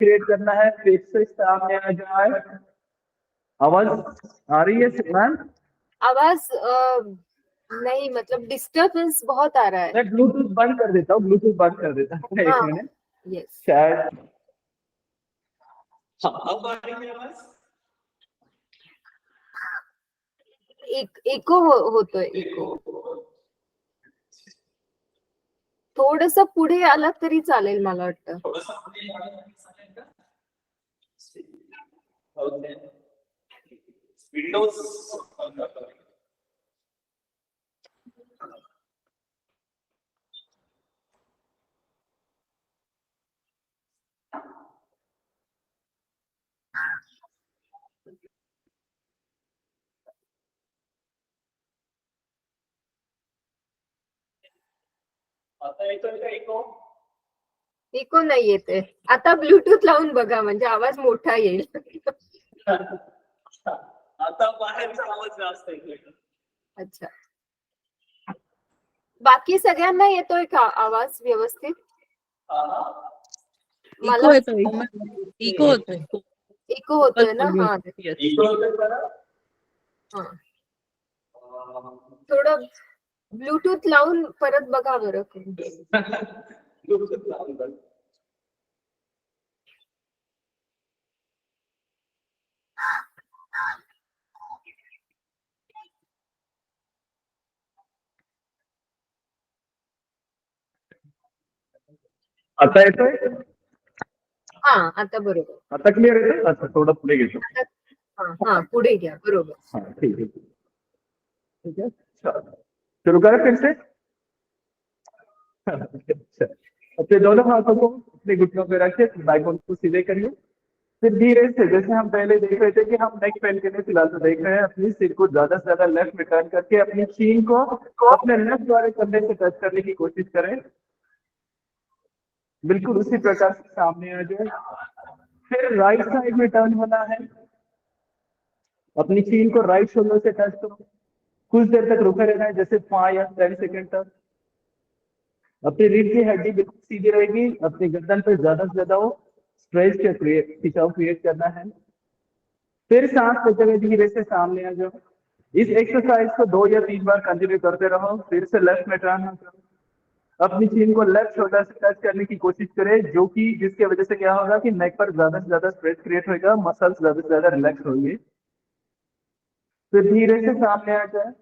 Create करना है, फिर से सामने आ जाए। आवाज आ रही है मैम? आवाज नहीं, मतलब डिस्टर्बेंस बहुत आ रहा है। मैं ब्लूटूथ बंद कर देता हूँ, ब्लूटूथ बंद कर देता हूँ, एक हाँ, मिनट यस। शायद। हाँ, अब आ रही है आवाज? इको होतोय, इको थोडस पुढे आलात तरी चालेल मला वाटतं. विंडोज आता येतोय का इको? इको नाही येते. आता ब्लूटूथ लावून बघा, म्हणजे आवाज मोठा येईल. आता बाहेरचा आवाज जास्त येतोय. अच्छा, बाकी सगळ्यांना येतोय का आवाज व्यवस्थित? इको येतोय, इको होतोय. इको होतोय ना? हा, इको होतोय बरं? हा. थोडं ब्लूटूथ लावून परत बघा बरं. ब्लूटूथ लावून बघ. आता येतोय? हा, आता बरोबर. आता क्लिअर येतोय? अच्छा, थोडं पुढे घेतो. हा, पुढे घ्या, बरोबर. हाँ ठीक है, ठीक है, शुरू करें फिर से। अच्छा, अपने दोनों हाथों को अपने घुटनों पे रखे, बैकबोन को सीधे करिए। फिर धीरे से, जैसे हम पहले देख रहे थे कि हम नेक पेन के लिए फिलहाल तो देख रहे हैं, अपनी सिर को ज्यादा से ज्यादा लेफ्ट में टर्न करके अपनी चीन को अपने लेफ्ट वाले कंधे से टच करने की कोशिश करें। बिल्कुल उसी प्रकार से सामने आ जाए। फिर राइट साइड में टर्न होना है, अपनी चीन को राइट शोल्डर से टच करो। कुछ देर तक रुके रहना है, जैसे 5 या 10 सेकेंड तक। अपनी रीढ़ की हड्डी बिल्कुल सीधी रहेगी, अपनी गर्दन पर ज्यादा से ज्यादा वो स्ट्रेच का खिंचाव क्रिएट करना है। फिर सांस लेते हुए धीरे से सामने आ जाओ। इस एक्सरसाइज को 2 या 3 बार कंटिन्यू करते रहो। फिर से लेफ्ट में टर्न हो जाओ, अपनी चीन को लेफ्ट शोल्डर से टच करने की कोशिश करें, जो कि जिसकी वजह से क्या होगा कि नेक पर ज्यादा से ज्यादा स्ट्रेच क्रिएट होगा, मसल्स ज्यादा से ज्यादा रिलैक्स होंगे। फिर धीरे से सामने आ जाए।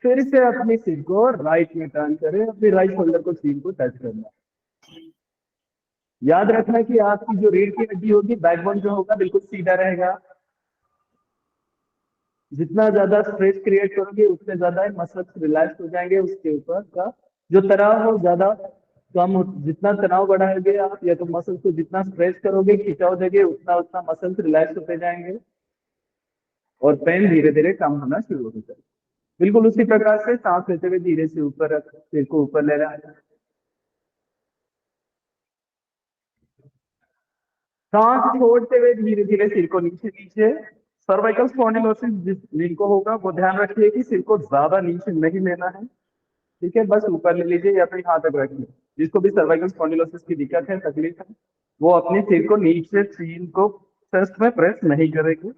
फिर से अपनी सिर को राइट में टर्न करें, अपनी राइट शोल्डर को चीन को टच करना। याद रखना कि आपकी जो रीढ़ की हड्डी होगी, बैकबोन जो होगा बिल्कुल सीधा रहेगा। जितना ज्यादा स्ट्रेच क्रिएट करोगे उतने ज्यादा मसल्स रिलैक्स हो जाएंगे, उसके ऊपर का जो तनाव हो ज्यादा कम हो। जितना तनाव बढ़ाओगे आप या तो मसल्स को जितना स्ट्रेच करोगे, खिंचाव देंगे, उतना उतना मसल्स रिलैक्स होते जाएंगे और पेन धीरे धीरे कम होना शुरू हो जाएगा। बिल्कुल उसी प्रकार से सांस लेते हुए धीरे से ऊपर रख, सिर को ऊपर ले रहा है। सांस छोड़ते हुए धीरे धीरे सिर को नीचे नीचे। सर्वाइकल स्पॉन्डिलोसिस जिनको होगा वो ध्यान रखिए कि सिर को ज्यादा नीचे नहीं लेना है, ठीक है, बस ऊपर ले लीजिए या फिर हाथ तक रखिए। जिसको भी सर्वाइकल स्पॉन्डिलोसिस की दिक्कत है, तकलीफ है, वो अपने सिर को नीचे सीन को चेस्ट में प्रेस नहीं करेंगे,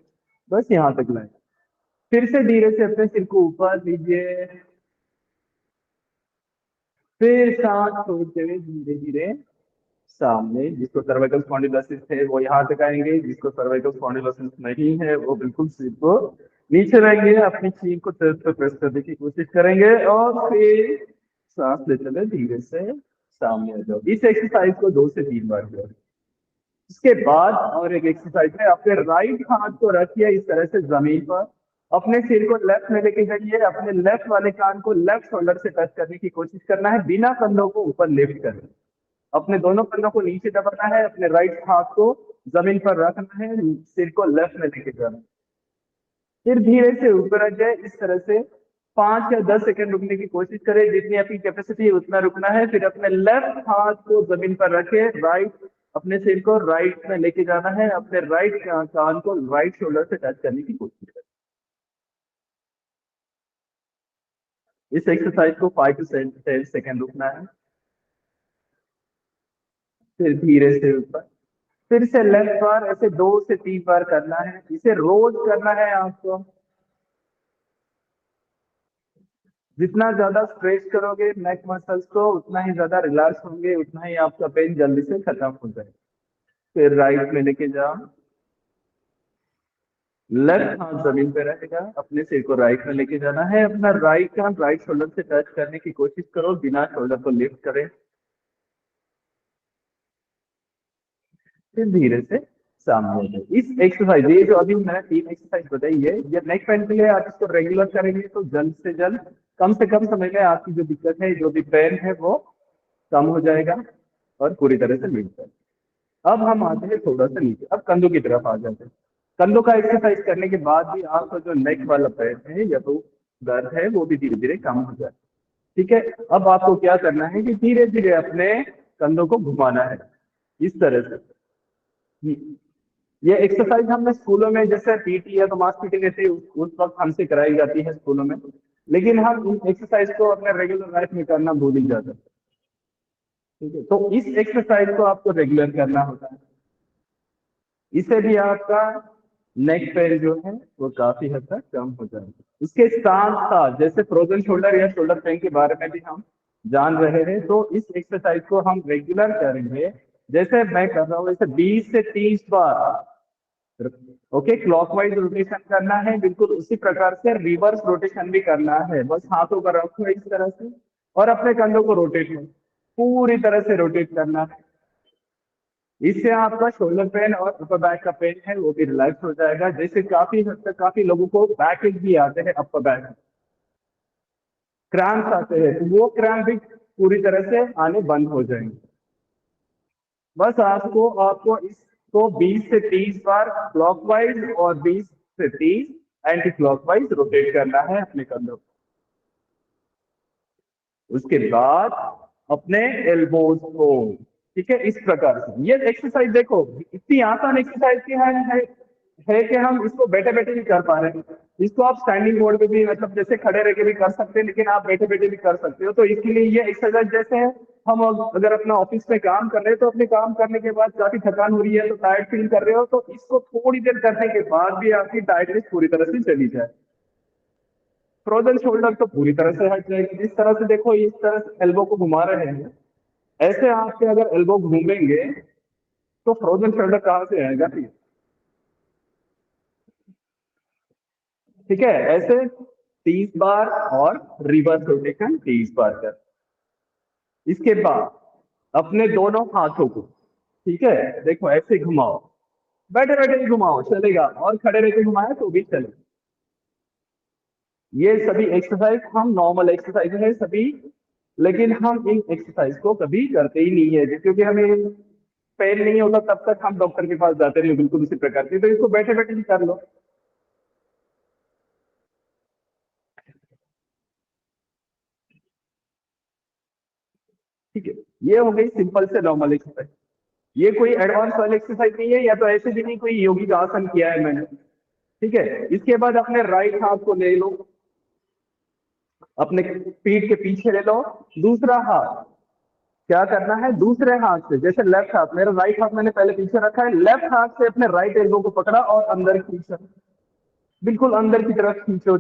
बस यहाँ तक लाए। फिर से धीरे से अपने सिर को ऊपर लीजिए। फिर सांस छोड़ते हुए धीरे धीरे सामने। जिसको सर्वाइकल स्पॉन्डिलोसिस है वो यहाँ तक आएंगे, जिसको सर्वाइकल स्पॉन्डिलोसिस नहीं है वो बिल्कुल सिर को नीचे रहेंगे, अपनी चीन को चेस्ट पर प्रेस करने की कोशिश करेंगे और फिर सांस लेते हुए धीरे से सामने आ जाओ। इस एक्सरसाइज को 2 से 3 बार करो। इसके बाद और एक एक्सरसाइज है, अपने राइट हाथ को रखिए इस तरह से जमीन पर, अपने सिर को लेफ्ट में लेके जाइए, अपने लेफ्ट वाले कान को लेफ्ट शोल्डर से टच करने की कोशिश करना है, बिना कंधों को ऊपर लिफ्ट करना। अपने दोनों कंधों को नीचे दबाना है, अपने राइट हाथ को जमीन पर रखना है, सिर को लेफ्ट में लेके जाना है। फिर धीरे से ऊपर आ जाए इस तरह से। 5 या 10 सेकंड रुकने की कोशिश करें, जितनी आपकी कैपेसिटी है उतना रुकना है। फिर अपने लेफ्ट हाथ को जमीन पर रखे, राइट अपने सिर को राइट में लेके जाना है, अपने राइट कान को राइट शोल्डर से टच करने की कोशिश करें। इस एक्सरसाइज को 5 to 10 सेकंड रुकना है। फिर धीरे से ऊपर। फिर से लेफ्ट बार ऐसे 2 से 3 बार करना है। इसे रोज करना है आपको। जितना ज्यादा स्ट्रेच करोगे नेक मसल्स को उतना ही ज्यादा रिलैक्स होंगे, उतना ही आपका पेन जल्दी से खत्म हो जाएगा। फिर राइट में लेके जाओ, लेफ्ट हाथ जमीन पे रहेगा, अपने सिर को राइट में लेके जाना है। अपना राइट हैंड राइट शोल्डर से टच करने की कोशिश करो बिना शोल्डर को लिफ्ट करें। फिर धीरे से सामने हो जाए। इस एक्सरसाइज, ये जो अभी मैंने 3 एक्सरसाइज बताई है, ये नेक पेन के लिए आप इसको रेगुलर करेंगे तो जल्द से जल्द कम से कम समय में आपकी जो दिक्कत है, जो भी पेन है, वो कम हो जाएगा और पूरी तरह से मिट जाएगा। अब हम आते हैं थोड़ा सा नीचे, अब कंधों की तरफ आ जाते हैं। कंधों का एक्सरसाइज करने के बाद भी आपका जो नेक वाला पेन है या तो दर्द है वो भी धीरे धीरे कम हो जाए। ठीक है, अब आपको क्या करना है कि धीरे धीरे अपने कंधों को घुमाना है इस तरह से। ये एक्सरसाइज हमने स्कूलों में जैसे पीटी या तो मास पीटी रहती है उस वक्त हमसे कराई जाती है स्कूलों में, लेकिन हम इन एक्सरसाइज को अपने रेगुलर लाइफ में करना भूल ही जाते हैं। ठीक है, तो इस एक्सरसाइज को आपको रेगुलर करना होता है। इससे भी आपका नेक पेन जो है वो काफी हद तक कम हो जाएगा। इसके साथ साथ जैसे फ्रोजन शोल्डर या शोल्डर पेन के बारे में भी हम जान रहे हैं, तो इस एक्सरसाइज को हम रेगुलर करेंगे। जैसे मैं कर रहा हूँ वैसे 20 से 30 बार ओके क्लॉकवाइज रोटेशन करना है, बिल्कुल उसी प्रकार से रिवर्स रोटेशन भी करना है। बस हाथों को रखो इस तरह से और अपने कंधों को रोटेट करो, पूरी तरह से रोटेट करना है। इससे आपका शोल्डर पेन और अपर बैक का पेन है वो भी रिलैक्स हो जाएगा। जैसे काफी हद तक काफी लोगों को बैक एक भी आते हैं, अपर बैक क्रैम्प्स आते हैं, तो वो क्रैम्प भी पूरी तरह से आने बंद हो जाएंगे। बस आपको आपको इसको 20 से 30 बार क्लॉकवाइज और 20 से 30 एंटी क्लॉकवाइज रोटेट करना है अपने कंधों को। उसके बाद अपने एल्बोज को, ठीक है, इस प्रकार से। ये एक्सरसाइज देखो इतनी आसान एक्सरसाइज की है कि हम इसको बैठे बैठे भी कर पा रहे हैं। इसको आप स्टैंडिंग मोड पे भी मतलब जैसे खड़े रह के भी कर सकते हैं, लेकिन आप बैठे बैठे भी कर सकते हो। तो इसके लिए ये एक्सरसाइज जैसे है, हम अगर अपना ऑफिस में काम कर रहे हैं तो अपने काम करने के बाद काफी थकान हो रही है तो टायर्ड फील कर रहे हो, तो इसको थोड़ी देर करने के बाद भी आपकी टायर्डनेस पूरी तरह से चली जाए। फ्रोजन शोल्डर तो पूरी तरह से हट जाएगी। जिस तरह से देखो इस तरह से एल्बो को घुमा रहे हैं, ऐसे आपके अगर एल्बो घूमेंगे तो फ्रोजन शोल्डर कहां से आएगा फिर? ठीक है, ऐसे 30 बार और रिवर्स रोटेशन 30 बार कर। इसके बाद अपने दोनों हाथों को, ठीक है, देखो ऐसे घुमाओ, बैठे बैठे ही घुमाओ चलेगा और खड़े रह के घुमाए तो भी चलेगा। ये सभी एक्सरसाइज हम नॉर्मल एक्सरसाइज है सभी, लेकिन हम इन एक्सरसाइज को कभी करते ही नहीं है क्योंकि हमें पेन नहीं होता तब तक हम डॉक्टर के पास जाते नहीं, बिल्कुल उसी प्रकार की। तो इसको बैठे बैठे ही कर लो। ठीक है, ये हो गई सिंपल से नॉर्मल एक्सरसाइज। ये कोई एडवांस वाली एक्सरसाइज नहीं है, या तो ऐसे भी नहीं कोई योगी का आसन किया है मैंने। ठीक है, इसके बाद अपने राइट हाथ को ले लो, अपने पीठ के पीछे ले लो। दूसरा हाथ क्या करना है, दूसरे हाथ से जैसे लेफ्ट हाथ, मेरा राइट हाथ मैंने पहले पीछे रखा है, लेफ्ट हाथ से अपने राइट एल्बो को पकड़ा और अंदर खींचा, बिल्कुल अंदर की तरफ खींचो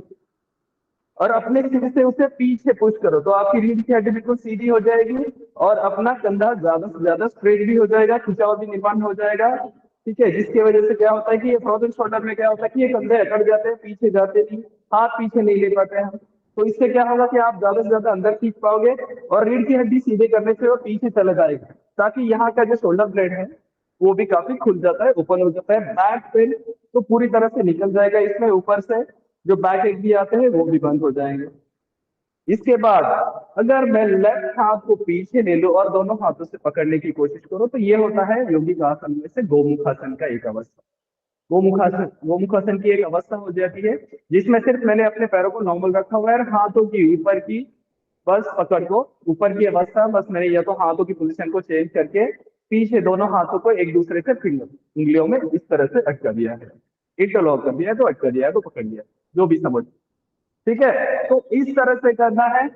और अपने सिर से उसे पीछे पुश करो तो आपकी रीढ़ की हड्डी बिल्कुल सीधी हो जाएगी और अपना कंधा ज्यादा से ज्यादा स्ट्रेट भी हो जाएगा, खिंचाव भी निर्माण हो जाएगा। ठीक है, जिसकी वजह से क्या होता है कि ये फ्रोजन शोल्डर में क्या होता है कि ये कंधे अकड़ जाते हैं, पीछे जाते नहीं, हाथ पीछे नहीं ले पाते हैं। तो इससे क्या होगा कि आप ज्यादा से ज्यादा अंदर खींच पाओगे और रीढ़ की हड्डी सीधे करने से वो पीछे चला जाएगा, ताकि यहाँ का जो शोल्डर ब्लेड है वो भी काफी खुल जाता है, ओपन हो जाता है। बैक पेन तो पूरी तरह से निकल जाएगा इसमें, ऊपर से जो बैक एक भी आते हैं वो भी बंद हो जाएंगे। इसके बाद अगर मैं लेफ्ट हाथ को पीछे ले लूं और दोनों हाथों से पकड़ने की कोशिश करो तो ये होता है योगिक आसन में से गोमुखासन का एक अवस्था। गोमुखासन की एक अवस्था हो जाती है जिसमें सिर्फ मैंने अपने पैरों को नॉर्मल रखा हुआ है और हाथों की ऊपर की बस पकड़ को, ऊपर की अवस्था बस मैंने या तो हाथों की पोजीशन को चेंज करके पीछे दोनों हाथों को एक दूसरे से फिंगर उंगलियों में इस तरह से अटका दिया है, इंटरलॉक कर दिया है तो अटका दिया है तो पकड़ लिया, जो भी समझ। ठीक है, तो इस तरह से करना है।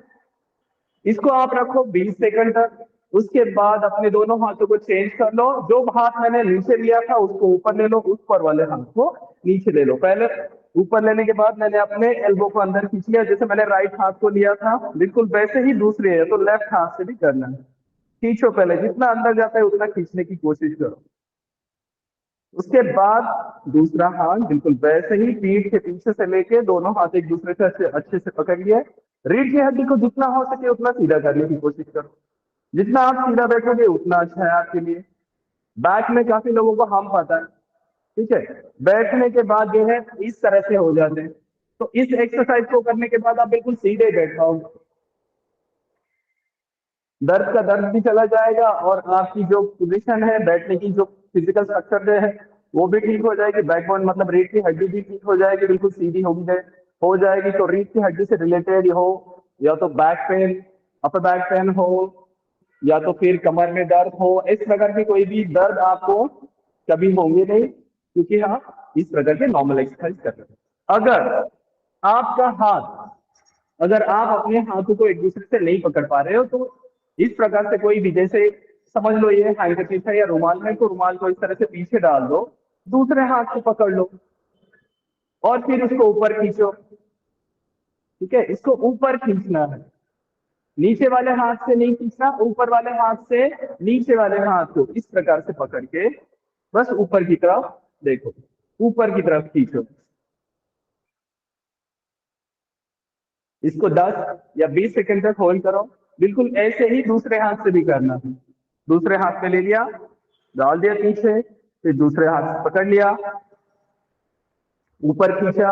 इसको आप रखो 20 सेकंड तक। उसके बाद अपने दोनों हाथों को चेंज कर लो, जो हाथ मैंने नीचे लिया था उसको ऊपर ले लो, ऊपर वाले हाथ को नीचे ले लो। पहले ऊपर लेने के बाद मैंने अपने एल्बो को अंदर खींच लिया, जैसे मैंने राइट हाथ को लिया था बिल्कुल वैसे ही दूसरे है तो लेफ्ट हाथ से भी करना है। खींचो, पहले जितना अंदर जाता है उतना खींचने की कोशिश करो। उसके बाद दूसरा हाथ बिल्कुल वैसे ही पीठ के पीछे से लेके दोनों हाथ एक दूसरे से अच्छे से पकड़ लिए। रीढ़ की हड्डी को जितना हो सके उतना सीधा करने की कोशिश करो। जितना आप सीधा बैठोगे उतना अच्छा है आपके लिए। बैक में काफी लोगों को हम आता है, ठीक है। बैठने के बाद जो है इस तरह से हो जाते हैं। तो इस एक्सरसाइज को करने के बाद आप बिल्कुल सीधे बैठ पाओगे, दर्द का दर्द भी चला जाएगा और आपकी जो पोजीशन है बैठने की, जो फिजिकल स्ट्रक्चर है वो भी ठीक हो जाएगी। बैकबोन मतलब रीढ़ की हड्डी भी ठीक हो जाएगी, बिल्कुल सीधी हो जाएगी। तो रीढ़ की हड्डी से रिलेटेड हो या तो back pain, upper back pain हो या तो फिर कमर में दर्द हो, इस प्रकार की कोई भी दर्द आपको कभी होंगे नहीं, क्योंकि आप इस प्रकार के नॉर्मल एक्सरसाइज कर रहे हैं। आपका हाथ अगर आप अपने हाथों को एक दूसरे से नहीं पकड़ पा रहे हो तो इस प्रकार से कोई भी, जैसे समझ लो ये हैंडकरचीफ है या रुमाल है, तो रुमाल को इस तरह से पीछे डाल दो, दूसरे हाथ को पकड़ लो और फिर उसको ऊपर खींचो, ठीक है। इसको ऊपर खींचना है, नीचे वाले हाथ से नहीं खींचना, ऊपर वाले हाथ से नीचे वाले हाथ को इस प्रकार से पकड़ के बस ऊपर की तरफ देखो, ऊपर की तरफ खींचो। इसको 10 या 20 सेकंड तक होल्ड करो। बिल्कुल ऐसे ही दूसरे हाथ से भी करना है। दूसरे हाथ में ले लिया, डाल दिया पीछे, फिर दूसरे हाथ से पकड़ लिया, ऊपर खींचा,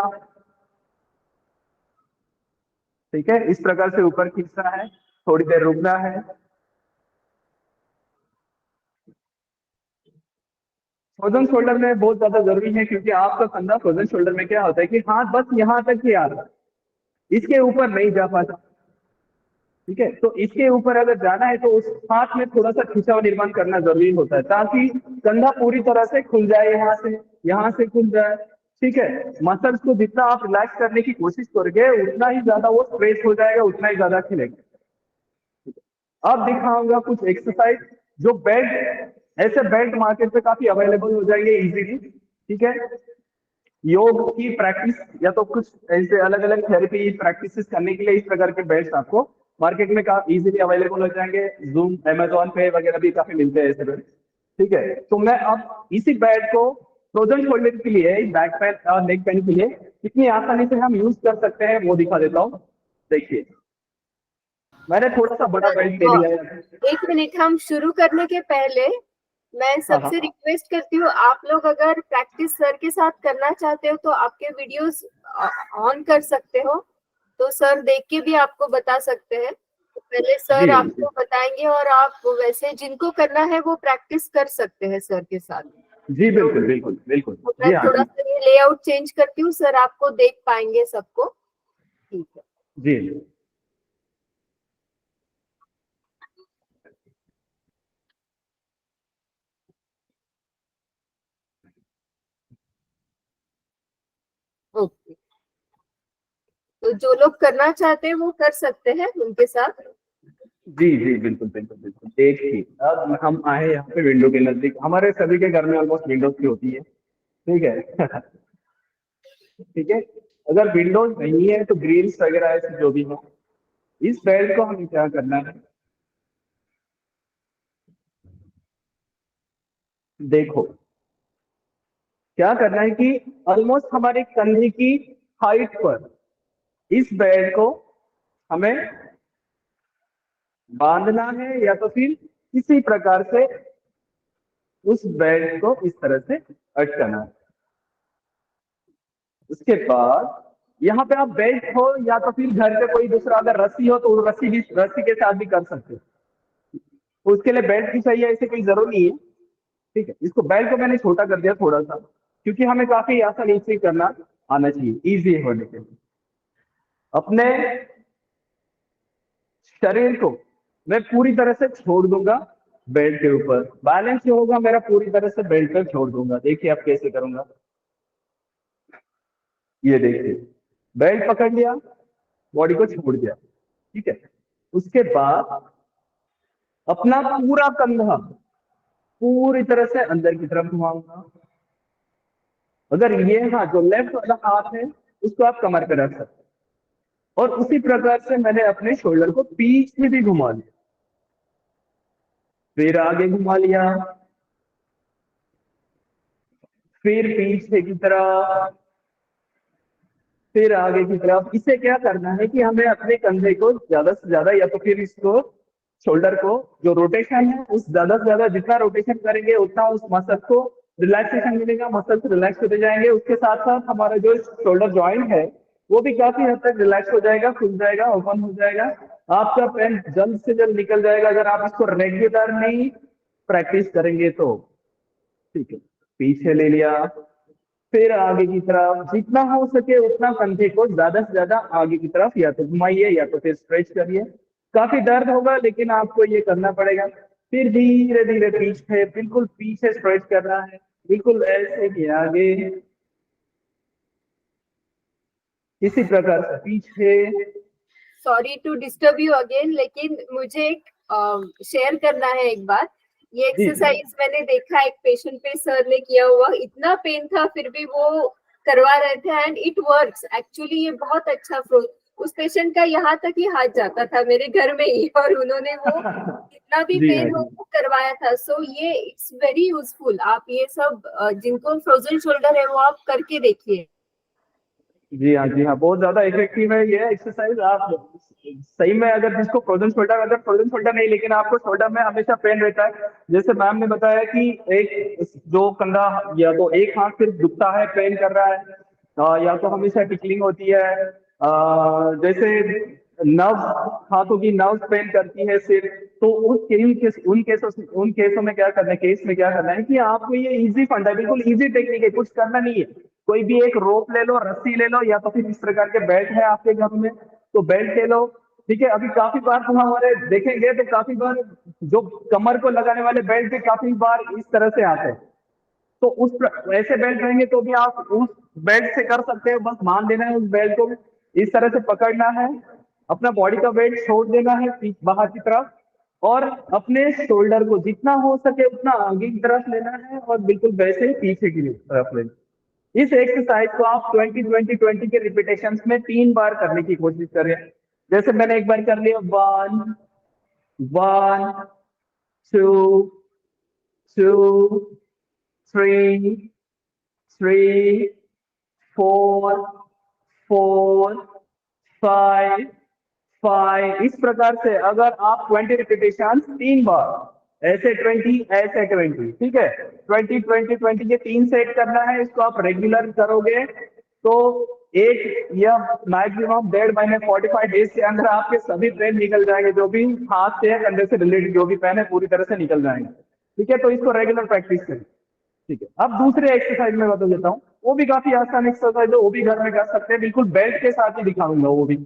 ठीक है। इस प्रकार से ऊपर खींचना है, थोड़ी देर रुकना है। फ्रोजन शोल्डर में बहुत ज्यादा जरूरी है, क्योंकि आपका कंधा फ्रोजन शोल्डर में क्या होता है कि हाथ बस यहाँ तक ही आ रहा है, इसके ऊपर नहीं जा पाता, ठीक है। तो इसके ऊपर अगर जाना है तो उस हाथ में थोड़ा सा खिंचाव निर्माण करना जरूरी होता है, ताकि कंधा पूरी तरह से खुल जाए, यहाँ से खुल जाए, ठीक है। मसल्स को जितना आप रिलैक्स करने की कोशिश करोगे उतना ही ज्यादा वो स्ट्रेच हो जाएगा, उतना ही ज्यादा खिलेगा। अब दिखाऊंगा कुछ एक्सरसाइज जो ऐसे बेल्ट मार्केट पे काफी अवेलेबल हो जाएंगे इजीली, ठीक है। योग की प्रैक्टिस या तो कुछ ऐसे अलग अलग थेरेपी प्रैक्टिसेस करने के लिए इस प्रकार के बेल्ट आपको मार्केट में काफी इजीली अवेलेबल हो जाएंगे। जूम, अमेजोन पे वगैरह भी काफी मिलते हैं ऐसे बेल्ट, ठीक है। तो मैं अब इसी बेल्ट को फ्रोजन शोल्डर के लिए, बैक पेन और नेक पेन के लिए कितनी आसानी से हम यूज कर सकते हैं वो दिखा देता हूँ। देखिए, मैंने थोड़ा सा बड़ा बेल्ट ले लिया है। एक मिनट, हम शुरू करने के पहले मैं सबसे रिक्वेस्ट करती हूँ, आप लोग अगर प्रैक्टिस सर के साथ करना चाहते हो तो आपके वीडियोस ऑन कर सकते हो, तो सर देख के भी आपको बता सकते हैं। तो पहले सर आपको बताएंगे और आप वैसे जिनको करना है वो प्रैक्टिस कर सकते हैं सर के साथ। जी बिल्कुल बिल्कुल बिल्कुल। तो मैं थोड़ा सा ये लेआउट चेंज करती हूँ, सर आपको देख पाएंगे सबको, ठीक है जी। ओके। तो जो लोग करना चाहते हैं वो कर सकते हैं उनके साथ। जी जी बिल्कुल बिल्कुल बिल्कुल। एक ही, अब हम आए यहाँ पे विंडो के नजदीक, हमारे सभी के घर में ऑलमोस्ट विंडोज की होती है, ठीक है। ठीक है, अगर विंडोज नहीं है तो ग्रिल्स वगैरह ऐसे जो भी हो, इस बेल्ट को हमें क्या करना है, देखो क्या करना है कि ऑलमोस्ट हमारे कंधे की हाइट पर इस बेल्ट को हमें बांधना है, या तो फिर किसी प्रकार से उस बेल्ट को इस तरह से अटकाना है। उसके बाद यहाँ पे आप बेल्ट हो या तो फिर घर पे कोई दूसरा अगर रस्सी हो तो रस्सी के साथ भी कर सकते हो, तो उसके लिए बेल्ट भी चाहिए, ऐसे कोई जरूरी नहीं है, ठीक है। इसको बेल्ट को मैंने छोटा कर दिया थोड़ा सा, क्योंकि हमें काफी आसानी से करना आना चाहिए, इजी होने के लिए। अपने शरीर को मैं पूरी तरह से छोड़ दूंगा बेल्ट के ऊपर, बैलेंस जो होगा मेरा पूरी तरह से बेल्ट पर छोड़ दूंगा। देखिए आप कैसे करूंगा, ये देखिए, बेल्ट पकड़ लिया, बॉडी को छोड़ दिया, ठीक है। उसके बाद अपना पूरा कंधा पूरी तरह से अंदर की तरफ घुमाऊंगा। अगर ये हाथ जो लेफ्ट वाला हाथ है उसको आप कमर पे रख सकते हैं, और उसी प्रकार से मैंने अपने शोल्डर को पीछे भी घुमा लिया, फिर आगे घुमा लिया, फिर पीछे की तरफ, फिर आगे की तरफ। इसे क्या करना है कि हमें अपने कंधे को ज्यादा से ज्यादा, या तो फिर इसको शोल्डर को जो रोटेशन है उस ज्यादा से ज्यादा जितना रोटेशन करेंगे उतना उस मसल को रिलैक्सेशन मिलेगा, मसल्स रिलैक्स होते जाएंगे। उसके साथ साथ हमारा जो शोल्डर जॉइंट है वो भी काफी हद तक रिलैक्स हो जाएगा, खुल जाएगा, ओपन हो जाएगा। आपका पेन जल्द से जल्द निकल जाएगा अगर आप इसको रेगुलर नहीं प्रैक्टिस करेंगे तो। ठीक है, पीछे ले लिया, फिर आगे की तरफ, जितना हो सके उतना कंधे को ज्यादा से ज्यादा आगे की तरफ या तो घुमाइए या तो फिर स्ट्रेच करिए। काफी दर्द होगा लेकिन आपको ये करना पड़ेगा। फिर धीरे धीरे पीछे, बिल्कुल पीछे स्ट्रेच करना है, बिल्कुल ऐसे कि आगे, इसी प्रकार से पीछे। Sorry to disturb you again, लेकिन मुझे एक शेयर करना है एक बात। ये जी। एक्सरसाइज मैंने देखा एक पेशेंट पे सर ने किया हुआ, इतना पेन था फिर भी वो करवा रहे थे एंड इट वर्क्स एक्चुअली। ये बहुत अच्छा उस पेशेंट का यहाँ तक ही हाथ जाता था मेरे घर में ही, और उन्होंने वो जितना भी जी पेन हाँ हो जी। वो करवाया था। सो ये इट्स वेरी यूजफुल। आप ये सब जिनको फ्रोजन शोल्डर है वो आप करके देखिए। जी हाँ, जी हाँ, बहुत ज्यादा इफेक्टिव है ये एक्सरसाइज। आप सही में अगर जिसको फ्रोजन शोल्डर, अगर फ्रोजन शोल्डर नहीं लेकिन आपको शोल्डर में हमेशा पेन रहता है, जैसे मैम ने बताया कि एक जो कंधा या तो एक हाथ सिर्फ दुखता है, पेन कर रहा है, या तो हमेशा टिकलिंग होती है, जैसे नर्व, हाथों की नर्व पेन करती है सिर्फ, तो उन केसों में क्या करना है, केस में क्या करना है कि आपको ये इजी फंडा है, बिल्कुल इजी टेक्निक है, कुछ करना नहीं है। कोई भी एक रोप ले लो, रस्सी ले लो, या तो फिर इस प्रकार के बेल्ट है आपके घर में तो बेल्ट ले लो। ठीक है, अभी काफी बार तो हमारे देखेंगे तो काफी बार जो कमर को लगाने वाले बेल्ट भी काफी बार इस तरह से आते हैं, तो ऐसे बेल्ट रहेंगे तो भी आप उस बेल्ट से कर सकते हो। बस मान देना है, उस बेल्ट को इस तरह से पकड़ना है, अपना बॉडी का वेट छोड़ देना है बाहर की तरफ, और अपने शोल्डर को जितना हो सके उतना आगे की तरफ लेना है, और बिल्कुल वैसे ही पीछे की तरफ लेना। इस एक्सरसाइज को आप 20-20-20 के रिपीटेशंस में 3 बार करने की कोशिश करें। जैसे मैंने एक बार कर लिया, 1 1 2 2 3 3 4 4 5 5। इस प्रकार से अगर आप 20 रिपीटेशन 3 बार, ऐसे 20 ऐसे 20, ठीक है, 20-20-20 के 3 सेट करना है। इसको आप रेगुलर करोगे तो एक या मैक्सिमम 1.5 महीने 45 डेज के अंदर आपके सभी पेन निकल जाएंगे, जो भी हाथ से कंधे से रिलेटेड जो भी पेन है पूरी तरह से निकल जाएंगे। ठीक है, तो इसको रेगुलर प्रैक्टिस करें। ठीक है, अब दूसरे एक्सरसाइज में बता देता हूँ, वो भी काफी आसान एक्सरसाइज है, वो भी घर में कर सकते हैं, बिल्कुल बेल्ट के साथ ही दिखाऊंगा वो भी।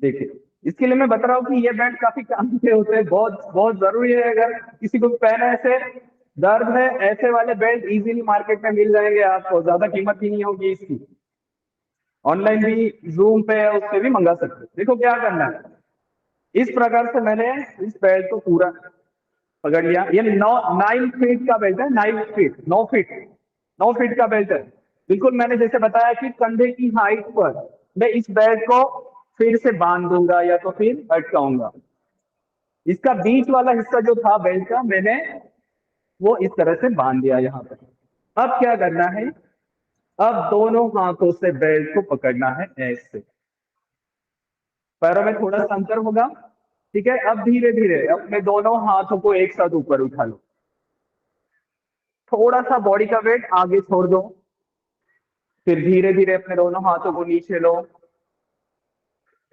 देखिए, इसके लिए मैं बता रहा हूँ कि ये बेल्ट काफी काम के होते हैं, बहुत बहुत जरूरी है। अगर किसी को पहना ऐसे दर्द है, ऐसे वाले बेल्ट इजीली मार्केट में मिल जाएंगे आपको, ज्यादा कीमत भी नहीं होगी इसकी। ऑनलाइन भी जूम पे है, उस पे भी मंगा सकते हैं। देखो क्या करना है, इस प्रकार से मैंने इस बेल्ट को पूरा पकड़ लिया। ये 9 फीट का बेल्ट है, 9 फीट 9 फीट 9 फीट का बेल्ट है। बिल्कुल मैंने जैसे बताया कि कंधे की हाइट पर मैं इस बेल्ट को फिर से बांध दूंगा या तो फिर अटकाऊंगा। इसका बीच वाला हिस्सा जो था बेल्ट का, मैंने वो इस तरह से बांध दिया यहाँ पर। अब क्या करना है, अब दोनों हाथों से बेल्ट को पकड़ना है ऐसे, पैरों में थोड़ा सा अंतर होगा। ठीक है, अब धीरे धीरे अपने दोनों हाथों को एक साथ ऊपर उठा लो, थोड़ा सा बॉडी का वेट आगे छोड़ दो, फिर धीरे धीरे अपने दोनों हाथों को नीचे लो,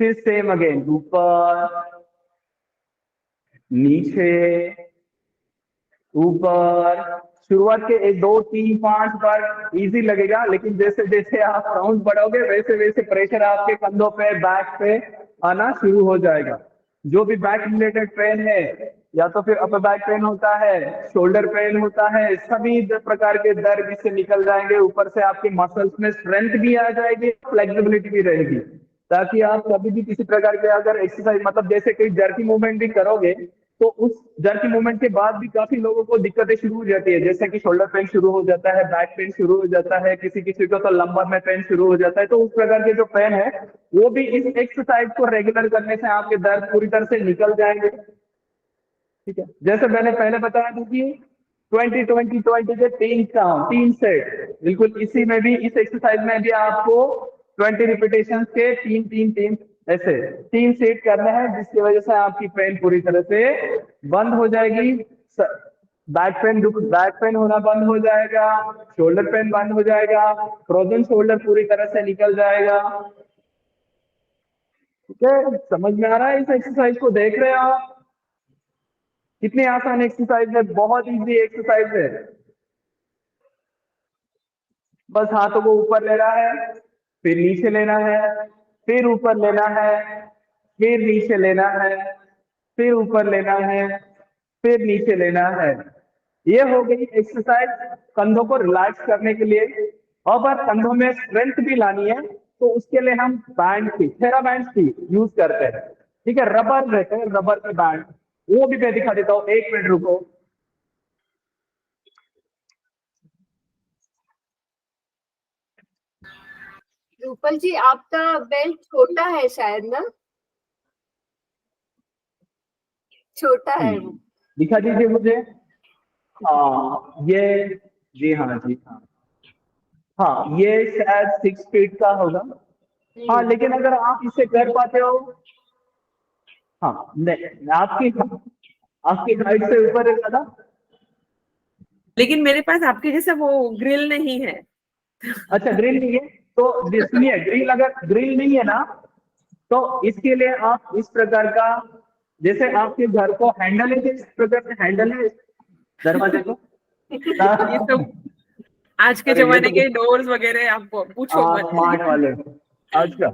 फिर सेम अगेन, ऊपर नीचे ऊपर। शुरुआत के 1 2 3 5 बार इजी लगेगा, लेकिन जैसे जैसे आप राउंड बढ़ोगे वैसे वैसे प्रेशर आपके कंधों पे, बैक पे आना शुरू हो जाएगा। जो भी बैक रिलेटेड पेन है, या तो फिर अपर बैक पेन होता है, शोल्डर पेन होता है, सभी प्रकार के दर्द इससे निकल जाएंगे। ऊपर से आपके मसल्स में स्ट्रेंथ भी आ जाएगी, फ्लेक्सिबिलिटी भी रहेगी, ताकि आप कभी भी किसी प्रकार के अगर एक्सरसाइज मतलब जैसे कोई जर्की मूवमेंट भी करोगे, तो उस जर्की मूवमेंट के बाद भी काफी लोगों को दिक्कतें शुरू हो जाती है, जैसे कि शोल्डर पेन शुरू हो जाता है, बैक पेन शुरू हो जाता है, किसी किसी को तो लंबर में पेन शुरू हो जाता है। तो उस प्रकार के जो पेन है वो भी इस एक्सरसाइज को रेगुलर करने से आपके दर्द पूरी तरह से निकल जाएंगे। ठीक है, जैसे मैंने पहले बताया था कि 20-20-20 के 3 सेट, बिल्कुल इसी में भी इस एक्सरसाइज में भी आपको 20 रिपीटेशन के 3-3-3 ऐसे 3 सेट करना है, जिसकी वजह से आपकी पेन पूरी तरह से बंद हो जाएगी। बैक पेन होना बंद हो जाएगा, शोल्डर पेन बंद हो जाएगा, फ्रोजन शोल्डर पूरी तरह से निकल जाएगा। ठीक है, समझ में आ रहा है? इस एक्सरसाइज को देख रहे हैं आप? कितनी आसान एक्सरसाइज है, बहुत इजी एक्सरसाइज है। बस हाथों को ऊपर लेना है, फिर नीचे लेना है, फिर ऊपर लेना है, फिर नीचे लेना है, फिर ऊपर लेना है, फिर नीचे लेना है। ये हो गई एक्सरसाइज कंधों को रिलैक्स करने के लिए। अब अगर कंधों में स्ट्रेंथ भी लानी है तो उसके लिए हम बैंड की, थेरा बैंड की यूज करते हैं। ठीक है, रबर रहते हैं, रबर के बैंड, वो भी मैं दिखा देता हूँ, 1 मिनट रुको। रूपल जी, आपका बेल्ट छोटा है शायद ना? छोटा है वो। दिखा दीजिए मुझे। ये, जी हाँ, जी हाँ, हाँ ये शायद 6 फीट का होगा। हाँ, लेकिन अगर आप इसे कर पाते हो, हाँ नहीं, आपकी हाइट से ऊपर है ज्यादा। लेकिन मेरे पास आपके जैसा वो ग्रिल नहीं है। अच्छा, ग्रिल नहीं है तो सुनिए, ग्रिल अगर ग्रिल नहीं है ना, तो इसके लिए आप इस प्रकार का, जैसे आपके घर को हैंडल है, इस प्रकार से हैंडल है दरवाजे को। ये तो आज के अरे ये जमाने तो के डोर्स वगैरह आप पूछो मत। स्मार्ट वाले। अच्छा,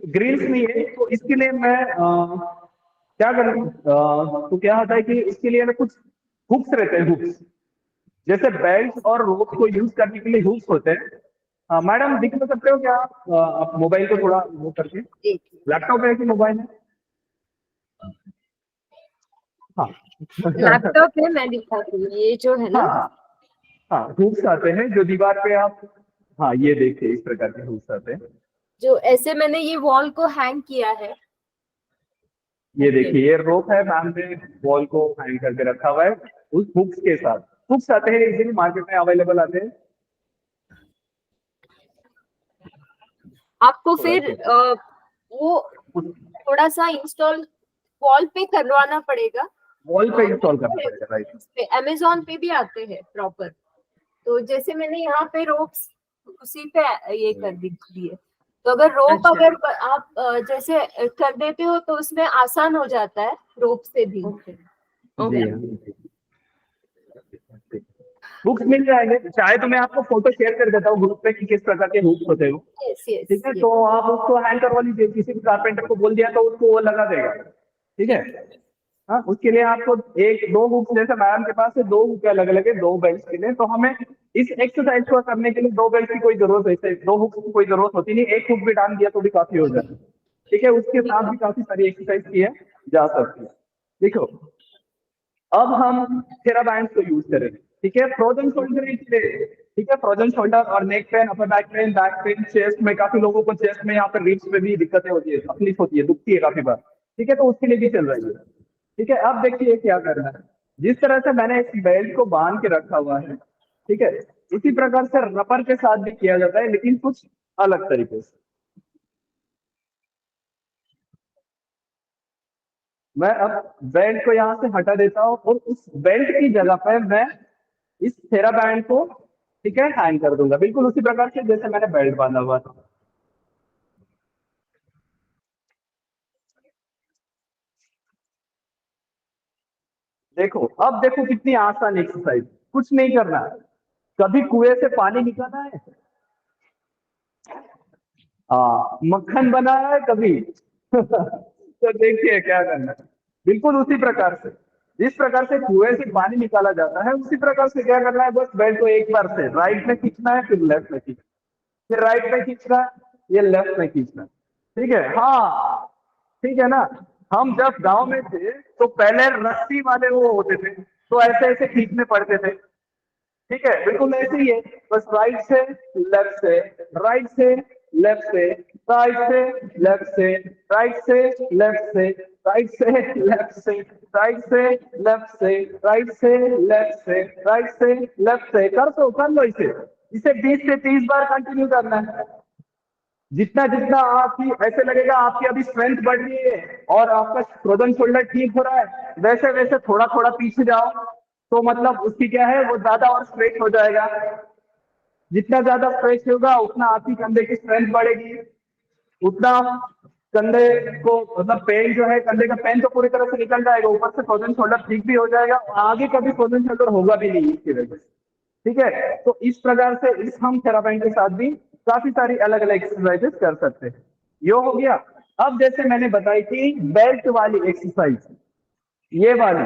ग्रिल्स नहीं है तो इसके लिए मैं क्या करूँ, तो क्या होता है कि इसके लिए ना कुछ हुक्स रहते हैं, हुक्स जैसे बेल्ट और रोप को यूज करने के लिए हुक्स होते हैं। मैडम दिख सकते हो क्या आप मोबाइल को थोड़ा वो करके? लैपटॉप है कि मोबाइल है? हाँ लैपटॉप है, मैं दिखाती हूँ, ये जो है ना। हाँ हाँ हाँ, हुक्स आते हैं जो दीवार पे आप, हाँ ये देखिए इस प्रकार के हुक्स आते हैं। जो ऐसे मैंने ये वॉल को हैंग किया है। ये देखिए, ये रोप है, मैम ने वॉल को हैंग करके रखा हुआ है उस हुक्स के साथ। हुक्स आते हैं, इजीली मार्केट में अवेलेबल आते हैं। आपको फिर वो थोड़ा सा इंस्टॉल वॉल पे करवाना पड़ेगा। वॉल पे इंस्टॉल करना पड़ेगा, राइट। अमेजोन पे भी आते हैं प्रॉपर। तो जैसे मैंने यहाँ पे रोप्स उसी पे ये कर दिए। तो अगर रोप अच्छा। अगर आप जैसे कर देते हो तो उसमें आसान हो जाता है रोप से भी। जी हाँ, हुक्स मिल जाएंगे, चाहे तो मैं आपको फोटो शेयर कर देता हूँ ग्रुप पे कि किस प्रकार के हुक्स होते हैं वो। Yes yes. ठीक है, तो आप उसको हैंग करवा लीजिए, किसी भी कारपेंटर को बोल दिया तो उसको वो लगा देगा। ठीक है, हाँ उसके लिए आपको 1-2 हुक्स, जैसे मैम के पास है 2 हुक अलग अलग है 2 बेल्ट के लिए, तो हमें इस एक्सरसाइज को करने के लिए 2 बेल्ट की कोई जरूरत है, 2 हुक्स की कोई जरूरत होती नहीं, 1 हुक भी डाल दिया तो भी काफी हो जाता है। ठीक है, उसके साथ भी काफी सारी एक्सरसाइज की है जा सकती है। देखो, अब हम थेरा बैंड को यूज करेंगे। ठीक है, फ्रोजन शोल्डर के लिए, ठीक है, फ्रोजन शोल्डर और neck pain, upper back pain, chest में काफी लोगों को चेस्ट में यहाँ पर रिब्स में भी दिक्कतें होती है, तकलीफ होती है, दुखती है काफी बार। ठीक है, तो उसके लिए भी चल रही है। ठीक है, अब देखिए क्या करना है। जिस तरह से मैंने इस बेल्ट को बांध के रखा हुआ है, ठीक है, उसी प्रकार से रबर के साथ भी किया जाता है, लेकिन कुछ अलग तरीके से। मैं अब बेल्ट को यहाँ से हटा देता हूँ और उस बेल्ट की जगह पर मैं इस थेरा बैंड को, ठीक है, हैंग कर दूंगा, बिल्कुल उसी प्रकार से जैसे मैंने बेल्ट बांधा हुआ था। देखो, अब देखो कितनी आसान एक्सरसाइज, कुछ नहीं करना है। कभी कुएं से पानी निकाला है? मक्खन बना है कभी? तो देखिए क्या करना है, बिल्कुल उसी प्रकार से, जिस प्रकार से कुएं से पानी निकाला जाता है उसी प्रकार से क्या करना है, बस बेल्ट को एक बार से राइट में खींचना है, फिर लेफ्ट में खींचना है, फिर राइट में खींचना है, ये लेफ्ट में खींचना है। ठीक है, हाँ ठीक है ना। हम जब गांव में थे तो पहले रस्सी वाले वो होते थे, तो ऐसे ऐसे खींचने पड़ते थे। ठीक है, बिल्कुल ऐसे ही है, बस राइट से लेफ्ट से, राइट से लेफ्ट से, राइट से लेफ्ट से, राइट से लेफ्ट से, राइट से लेफ्ट से, राइट से लेफ्ट से, राइट से लेफ्ट से, राइट से लेफ्ट से, कर लो इसे। इसे 20 से 30 बार कंटिन्यू करना है। जितना जितना आपकी ऐसे लगेगा आपकी अभी स्ट्रेंथ बढ़ रही है और आपका फ्रोजन शोल्डर ठीक हो रहा है, वैसे वैसे थोड़ा थोड़ा पीछे जाओ, तो मतलब उसकी क्या है, वो ज्यादा और स्ट्रेच हो जाएगा। जितना ज्यादा स्ट्रेच होगा उतना आपकी कंधे की स्ट्रेंथ बढ़ेगी, उतना कंधे को मतलब पेन जो है, कंधे का पेन तो पूरी तरह से निकल जाएगा, ऊपर से फ्रोजन शोल्डर ठीक भी हो जाएगा, आगे कभी फ्रोजन शोल्डर होगा भी नहीं इसकी वजह से। ठीक है, तो इस प्रकार से इस हम थेरापैंट के साथ भी काफी सारी अलग अलग एक्सरसाइजेस कर सकते हैं। यो हो गया। अब जैसे मैंने बताई थी बेल्ट वाली एक्सरसाइज, ये वाली,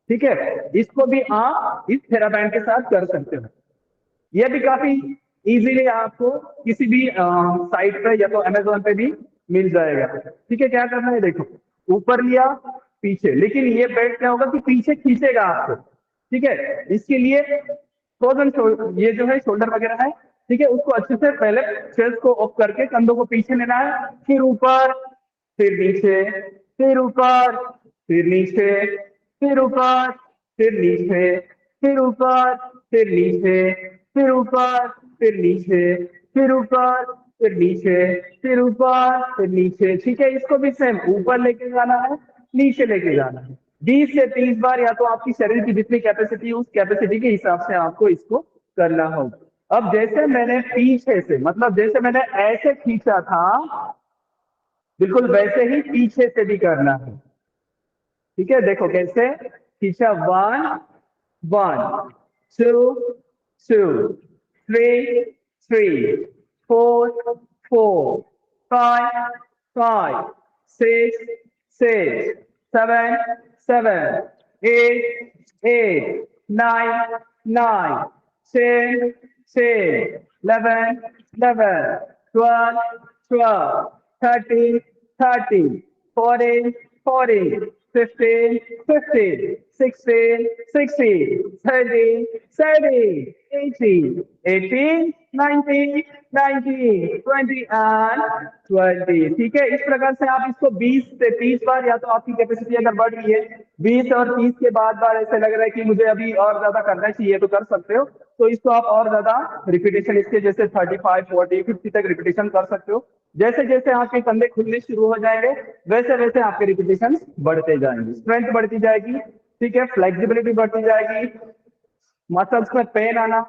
ठीक है, इसको भी आप इस थेरापैंट के साथ कर सकते हो। ये भी काफी इजीली आपको किसी भी साइट पे या तो अमेजोन पे भी मिल जाएगा। ठीक है, क्या करना है, देखो ऊपर लिया पीछे, लेकिन ये बेल्ट क्या होगा कि पीछे खींचेगा आपको। ठीक है, इसके लिए फ्रोजन ये जो है शोल्डर वगैरह है, ठीक है, उसको अच्छे से पहले चेस्ट को ऑफ करके कंधों को पीछे लेना है, फिर ऊपर, फिर नीचे, फिर ऊपर, फिर नीचे, फिर ऊपर, फिर नीचे, फिर ऊपर, फिर नीचे, फिर ऊपर, फिर नीचे, फिर ऊपर, फिर नीचे, फिर ऊपर, फिर नीचे। ठीक है, इसको भी सेम ऊपर लेके जाना है, नीचे लेके जाना है, 20 से 30 बार, या तो आपकी शरीर की जितनी कैपेसिटी है उस कैपेसिटी के हिसाब से आपको इसको करना होगा। अब जैसे मैंने पीछे से, मतलब जैसे मैंने ऐसे खींचा था, बिल्कुल वैसे ही पीछे से भी करना है। ठीक है, देखो कैसे खींचा, 1 1 2 2 3 3 4 4 5 5 6 6 7 7 8 8 9 9 10 10 11 11 12 12 13 13 14 14 15 15 16 16 17 17 18 18 19 19 20 and 20। ठीक है, इस प्रकार से आप इसको 20 से 30 बार, या तो आपकी कैपेसिटी अगर बढ़ रही है 20 और 30 के बाद बार ऐसे लग रहा है कि मुझे अभी और ज्यादा करना चाहिए, तो कर सकते हो। तो इसको आप और ज्यादा रिपीटेशन इसके जैसे 35 40 50 तक रिपीटेशन कर सकते हो। जैसे जैसे आपके कंधे खुलने शुरू हो जाएंगे वैसे वैसे आपके रिपीटेशन बढ़ते जाएंगे, स्ट्रेंथ बढ़ती जाएगी। ठीक है, फ्लेक्सिबिलिटी बढ़ती जाएगी, मसल्स में पेन आना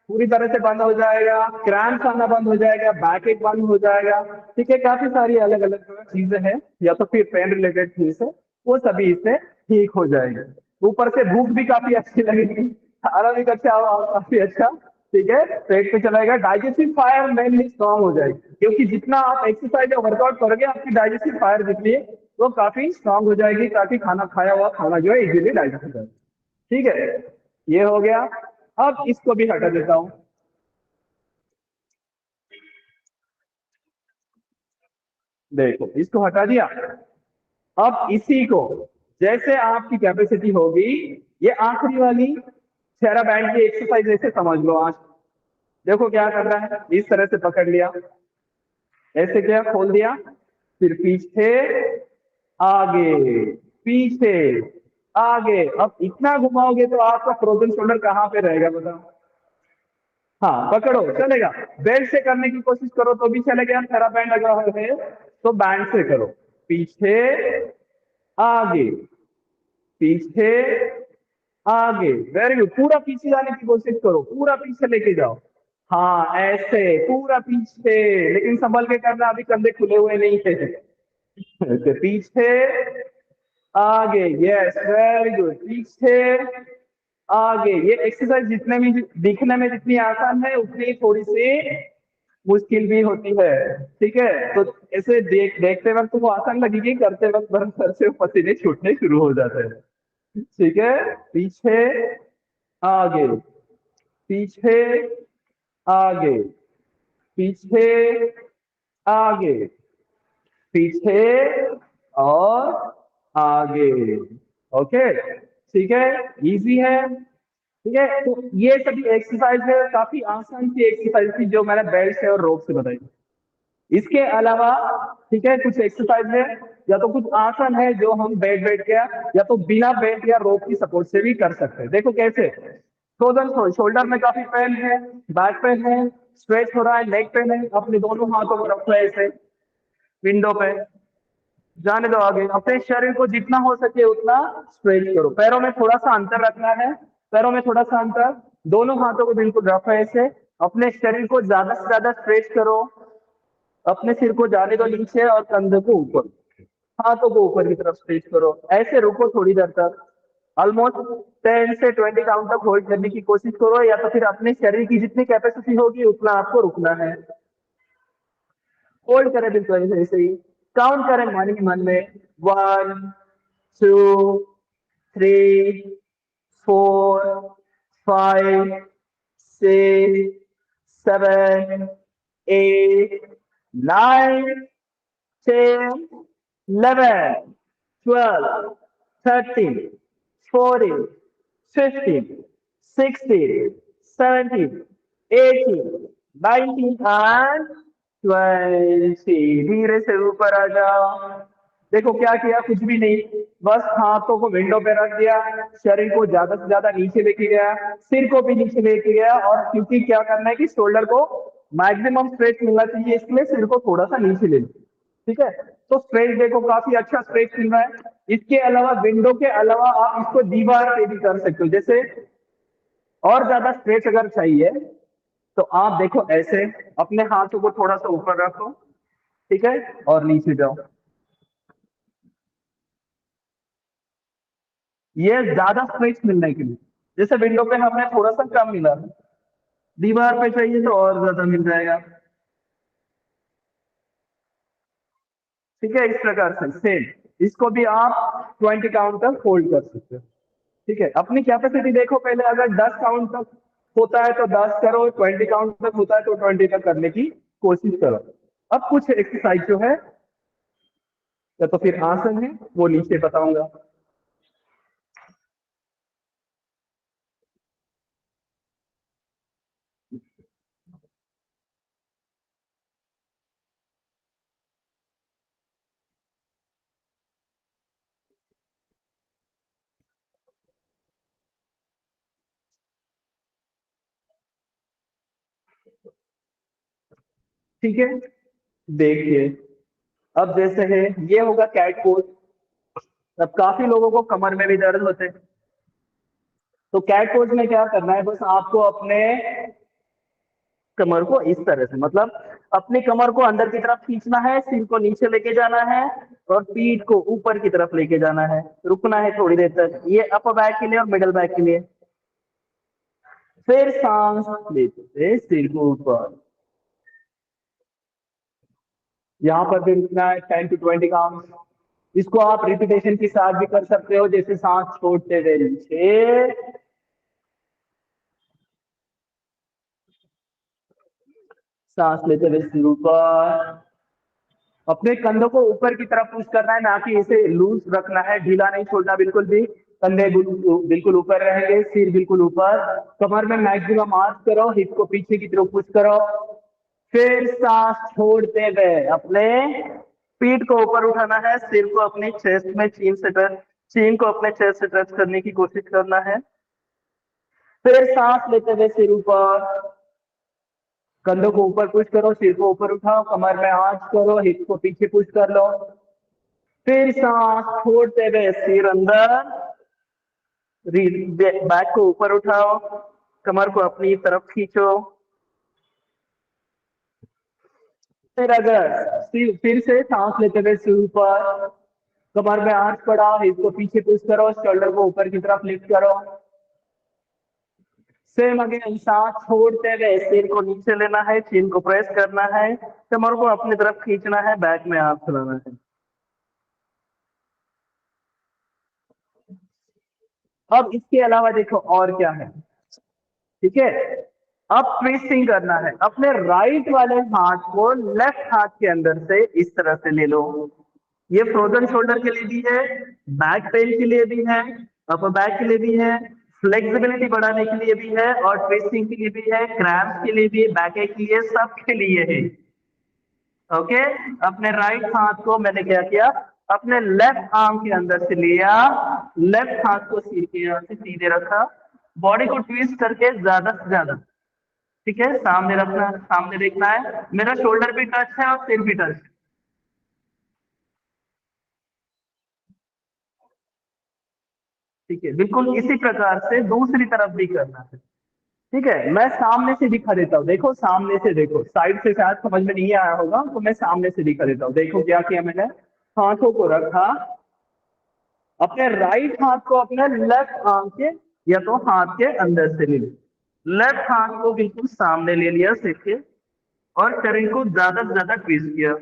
पूरी तरह से बंद हो जाएगा, क्रैम्प्स आना बंद हो जाएगा, बैक एक बंद हो जाएगा। ठीक है, काफी सारी अलग अलग चीजें हैं, या तो फिर पेन रिलेटेड चीज है, वो सभी इससे ठीक हो जाएंगे। ऊपर से भूख भी काफी अच्छी लगेगी, खाना भी अच्छा होगा काफी अच्छा। ठीक है, पेट पे चलाएगा, डाइजेस्टिव फायर मेनली स्ट्रांग हो जाएगी, क्योंकि जितना आप एक्सरसाइज या वर्कआउट करोगे आपकी डाइजेस्टिव फायर जितनी है वो काफी स्ट्रांग हो जाएगी, ताकि खाना खाया हुआ खाना जो है इजीली डाइजेस्ट हो जाएगा। ठीक है, ये हो गया। अब इसको भी हटा देता हूं, देखो इसको हटा दिया। अब इसी को जैसे आपकी कैपेसिटी होगी, ये आखिरी वाली थेरा बैंड की एक्सरसाइज ऐसे समझ लो। आज देखो क्या कर रहा है, इस तरह से पकड़ लिया, ऐसे क्या खोल दिया, फिर पीछे आगे, पीछे आगे। अब इतना घुमाओगे तो आपका फ्रोजन शोल्डर कहाँ पे रहेगा बताओ। हाँ पकड़ो, चलेगा। बेल्ट से करने की कोशिश करो तो भी चलेगा, थेरा बैंड लगा हुआ है तो बैंड से करो। पीछे आगे, पीछे आगे, वेरी गुड। पूरा पीछे जाने की कोशिश करो, पूरा पीछे लेके जाओ। हाँ ऐसे पूरा पीछे, लेकिन संभल के करना, अभी कंधे खुले हुए नहीं थे। तो पीछे आगे, यस वेरी गुड, पीछे आगे। ये एक्सरसाइज जितने में दिखने में जितनी आसान है उतनी थोड़ी सी मुश्किल भी होती है। ठीक है, तो ऐसे देखते वक्त वो आसान लगेगी, करते वक्त बस सर से पसीने छूटने शुरू हो जाते हैं। ठीक है, पीछे आगे, पीछे आगे, पीछे आगे, पीछे और आगे। ओके, ठीक है, इजी है। ठीक है, तो ये सभी एक्सरसाइज है, काफी आसान सी एक्सरसाइज थी जो मैंने बेल्ट से और रोप से बताई। इसके अलावा ठीक है कुछ एक्सरसाइज है, या तो कुछ आसन है जो हम बेड बैठ के या तो बिना बेल्ट या रोप की सपोर्ट से भी कर सकते हैं। देखो कैसे, फ्रोजन शोल्डर में काफी पेन है, बैक पेन है, स्ट्रेच हो रहा है, नेक पेन है, अपने दोनों हाथों को रखो ऐसे विंडो पे, जाने दो आगे, अपने शरीर को जितना हो सके उतना स्ट्रेच करो, पैरों में थोड़ा सा अंतर रखना है, पैरों में थोड़ा सा अंतर, दोनों हाथों को बिल्कुल रखो ऐसे, अपने शरीर को ज्यादा से ज्यादा स्ट्रेच करो, अपने सिर को जाने दो नीचे और कंधे को ऊपर, हाथों को ऊपर की तरफ स्ट्रेच करो, ऐसे रुको थोड़ी देर तक, ऑलमोस्ट 10 से 20 काउंट तक होल्ड करने की कोशिश करो, या तो फिर अपने शरीर की जितनी कैपेसिटी होगी उतना आपको रुकना है। होल्ड करें बिल्कुल ऐसे ही, काउंट करें मन ही मन में, 1 2 3 4 5 6 7 8 9 10 11 12 13 14 15 16 17 18 19 and 20। धीरे से ऊपर आ जाओ। देखो क्या किया, कुछ भी नहीं, बस हाथों को विंडो पे रख दिया, शरीर को ज्यादा से ज्यादा नीचे लेके गया, सिर को भी नीचे लेके गया, और क्योंकि क्या करना है कि शोल्डर को मैक्सिमम स्ट्रेच मिलना चाहिए, इसलिए सिर को थोड़ा सा नीचे ले लिया। ठीक है, तो स्ट्रेच देखो काफी अच्छा स्ट्रेच मिल रहा है। इसके अलावा विंडो के अलावा आप इसको दीवार पे भी कर सकते हो, जैसे और ज्यादा स्ट्रेच अगर चाहिए तो आप देखो ऐसे अपने हाथों को थोड़ा सा ऊपर रखो, ठीक है, और नीचे जाओ। ये ज्यादा स्ट्रेच मिलने के लिए, जैसे विंडो पे हमने थोड़ा सा कम मिला, दीवार पे चाहिए तो और ज्यादा मिल जाएगा। ठीक है, इस प्रकार से सेम इसको भी आप 20 काउंट तक होल्ड कर सकते हो। ठीक है, अपनी कैपेसिटी देखो पहले, अगर 10 काउंट तक होता है तो 10 करो, 20 काउंट तक होता है तो 20 तक करने की कोशिश करो। अब कुछ एक्सरसाइज जो है या तो फिर आसन है वो नीचे बताऊंगा। ठीक है, देखिए अब जैसे है ये होगा कैट पोज। अब काफी लोगों को कमर में भी दर्द होते हैं, तो कैट पोज में क्या करना है, बस आपको अपने कमर को इस तरह से, मतलब अपनी कमर को अंदर की तरफ खींचना है, सिर को नीचे लेके जाना है और पीठ को ऊपर की तरफ लेके जाना है, रुकना है थोड़ी देर तक। ये अपर बैक के लिए और मिडल बैक के लिए। फिर सांस लेते हुए सिर को ऊपर, यहाँ पर भी रुकना है 10 to 20 काउंट। इसको आप रिपीटेशन के साथ भी कर सकते हो, जैसे सांस छोड़ते हुए नीचे, सांस लेते हुए सिर ऊपर, अपने कंधों को ऊपर की तरफ पुश करना है, ना कि इसे लूज रखना है, ढीला नहीं छोड़ना बिल्कुल भी। कंधे बिल्कुल ऊपर रहेंगे, सिर बिल्कुल ऊपर, कमर में मैक्सिमम आर्च करो, हिप को पीछे की तरफ पुश करो। फिर सांस छोड़ते हुए अपने पीठ को ऊपर उठाना है, सिर को अपने चेस्ट में चीन को अपने चेस्ट से टच करने की कोशिश करना है। फिर सांस लेते हुए सिर ऊपर, कंधों को ऊपर पुश करो, सिर को ऊपर उठाओ, कमर में आंच करो, हिप को पीछे पुश कर लो। फिर सांस छोड़ते हुए सिर अंदर, बैक को ऊपर उठाओ, कमर को अपनी तरफ खींचो। फिर से सांस लेते हुए सिर ऊपर, कमर में आंच बढ़ाओ, हिप को पीछे पुश करो, शोल्डर को ऊपर की तरफ लिफ्ट करो। सेम अगेन सांस छोड़ते हुए सिर को नीचे लेना है, चिन को प्रेस करना है, कमर को अपनी तरफ खींचना है, बैक में हाथ चलाना है। अब इसके अलावा देखो और क्या है, ठीक है। अब ट्विस्टिंग करना है, अपने राइट वाले हाथ को लेफ्ट हाथ के अंदर से इस तरह से ले लो। ये फ्रोजन शोल्डर के लिए भी है, बैक पेन के लिए भी है, अपर बैक के लिए भी है, फ्लेक्सिबिलिटी बढ़ाने के लिए भी है, और ट्विस्टिंग के लिए भी है, क्रैम्प्स के लिए भी, बैक एक के लिए, सब के लिए है। ओके, अपने राइट हाथ को मैंने क्या किया, अपने लेफ्ट आर्म के अंदर से लिया, लेफ्ट हाथ को सिर के यहाँ से सीधे रखा, बॉडी को ट्विस्ट करके ज्यादा से ज्यादा, ठीक है, सामने रखना, सामने देखना है, मेरा शोल्डर भी टच है और सिर भी टच है। ठीक है, बिल्कुल इसी प्रकार से दूसरी तरफ भी करना है। ठीक है, मैं सामने से दिखा देता हूँ, देखो सामने से, देखो साइड से शायद समझ में नहीं आया होगा, तो मैं सामने से दिखा देता हूँ। देखो क्या किया मैंने, हाथों को रखा, अपने राइट हाथ को अपने लेफ्ट आर्म के या तो हाथ के अंदर से ले लिया, लेफ्ट हाथ को बिल्कुल सामने ले लिया सिर के, और शरीर को ज्यादा से ज्यादा ट्विस्ट किया।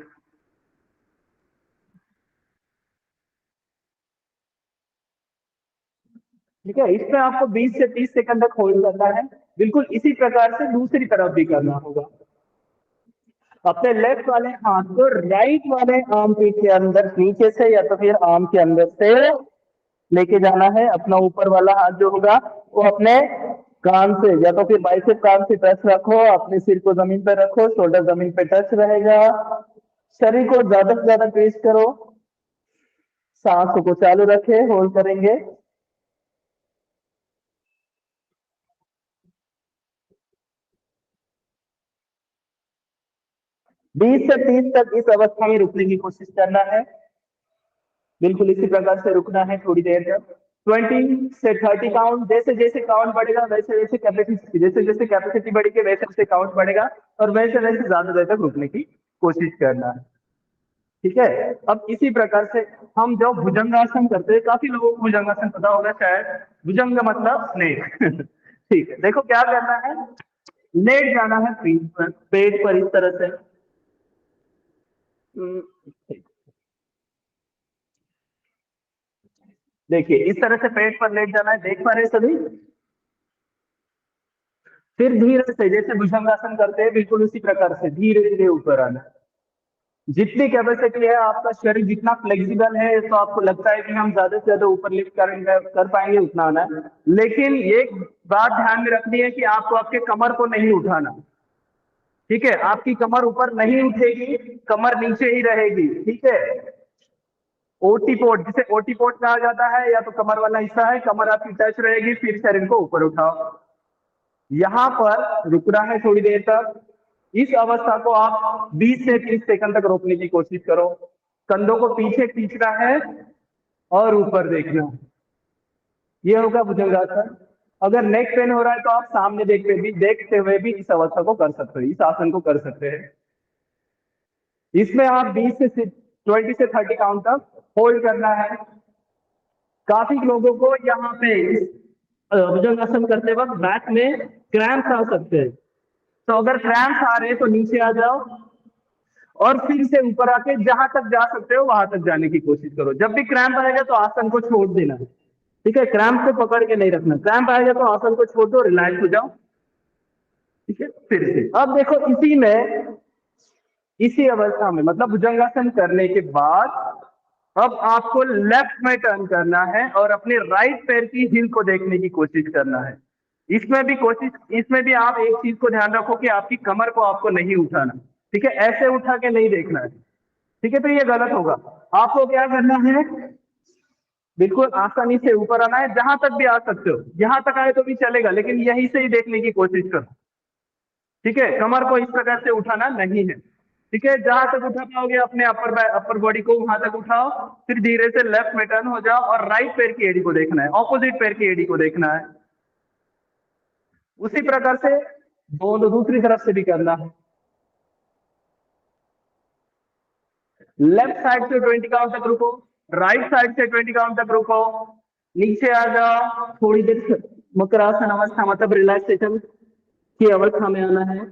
ठीक है, इसमें आपको 20 से 30 सेकंड तक होल्ड करना है। बिल्कुल इसी प्रकार से दूसरी तरफ भी करना होगा। अपने लेफ्ट वाले हाथ को राइट वाले आर्म पीठ के अंदर नीचे से या तो फिर आर्म के अंदर से लेके जाना है। अपना ऊपर वाला हाथ जो होगा वो अपने कान से या तो फिर बाइसेप कान से टच रखो, अपने सिर को जमीन पे रखो, शोल्डर जमीन पे टच रहेगा, शरीर को ज्यादा से ज्यादा ट्विस्ट करो, सांसों को चालू रखे, होल्ड करेंगे। बीस से 30 तक इस अवस्था में रुकने की कोशिश करना है। बिल्कुल इसी प्रकार से रुकना है थोड़ी देर तक। 20 से 30 काउंट, जैसे जैसे काउंट बढ़ेगा वैसे वैसे कैपेसिटी, जैसे जैसे कैपेसिटी बढ़ेगी वैसे वैसे काउंट बढ़ेगा, और वैसे वैसे ज्यादा देर तक रुकने की कोशिश करना है। ठीक है, अब इसी प्रकार से हम जब भुजंगासन करते हैं, काफी लोगों को भुजंगासन पता होगा शायद, भुजंग मतलब स्नेक। ठीक है, देखो क्या करना है, लेट जाना है पेट पर इस तरह से। देखिए इस तरह से पेट पर लेट जाना है, देख पा रहे हैं सभी। फिर धीरे से जैसे भुजंगासन करते हैं बिल्कुल उसी प्रकार से धीरे धीरे ऊपर आना है। जितनी कैपेसिटी है आपका शरीर जितना फ्लेक्सिबल है, तो आपको लगता है कि हम ज्यादा से ज्यादा ऊपर लिफ्ट कर पाएंगे, उतना आना है। लेकिन एक बात ध्यान में रखनी है कि आपको आपके कमर को नहीं उठाना। ठीक है, आपकी कमर ऊपर नहीं उठेगी, कमर नीचे ही रहेगी। ठीक है, ओटीपोट, जिसे ओटीपोट कहा जाता है, या तो कमर वाला हिस्सा है, कमर आपकी टच रहेगी, फिर शरीर को ऊपर उठाओ। यहां पर रुकना है थोड़ी देर तक। इस अवस्था को आप 20 से 30 सेकंड तक रोकने की कोशिश करो। कंधों को पीछे खींचना है और ऊपर देखना है। ये होगा भुजंगासन। अगर नेक पेन हो रहा है तो आप सामने देखते हुए भी इस अवस्था को कर सकते हो, इस आसन को कर सकते हैं। इसमें आप 20 से 30 काउंट तक होल्ड करना है। काफी लोगों को यहाँ पे भुजंगासन करते वक्त बैक में क्रैम्प्स आ सकते हैं, तो अगर क्रैम्प्स आ रहे हैं तो नीचे आ जाओ और फिर से ऊपर आके जहां तक जा सकते हो वहां तक जाने की कोशिश करो। जब भी क्रैम्प आएगा तो आसन को छोड़ देना है। ठीक है, क्रैम्प को पकड़ के नहीं रखना, क्रैम्प आएगा तो आसन को छोड़ दो, रिलैक्स हो जाओ। ठीक है, फिर से अब देखो इसी अवस्था में मतलब भुजंगासन करने के बाद अब आपको लेफ्ट में टर्न करना है और अपने राइट पैर की हील को देखने की कोशिश करना है। इसमें भी आप एक चीज को ध्यान रखो कि आपकी कमर को आपको नहीं उठाना। ठीक है, ऐसे उठा के नहीं देखना है। ठीक है, तो ये गलत होगा। आपको क्या करना है, बिल्कुल आसानी से ऊपर आना है, जहां तक भी आ सकते हो। यहां तक आए तो भी चलेगा, लेकिन यहीं से ही देखने की कोशिश करो। ठीक है, कमर को इस प्रकार से उठाना नहीं है। ठीक है, जहां तक उठा पाओगे अपने अपर बॉडी को वहां तक उठाओ, फिर धीरे से लेफ्ट में टर्न हो जाओ और राइट पैर की एड़ी को देखना है, ऑपोजिट पैर की एड़ी को देखना है। उसी प्रकार से दोनों दूसरी तरफ से भी करना है। लेफ्ट साइड से 20 काउंट तक रुको, राइट साइड से 20 काउंट तक रुको, नीचे आ जाओ, थोड़ी देर मकरासन अवस्था मतलब रिलैक्सेशन की अवस्था में आना है।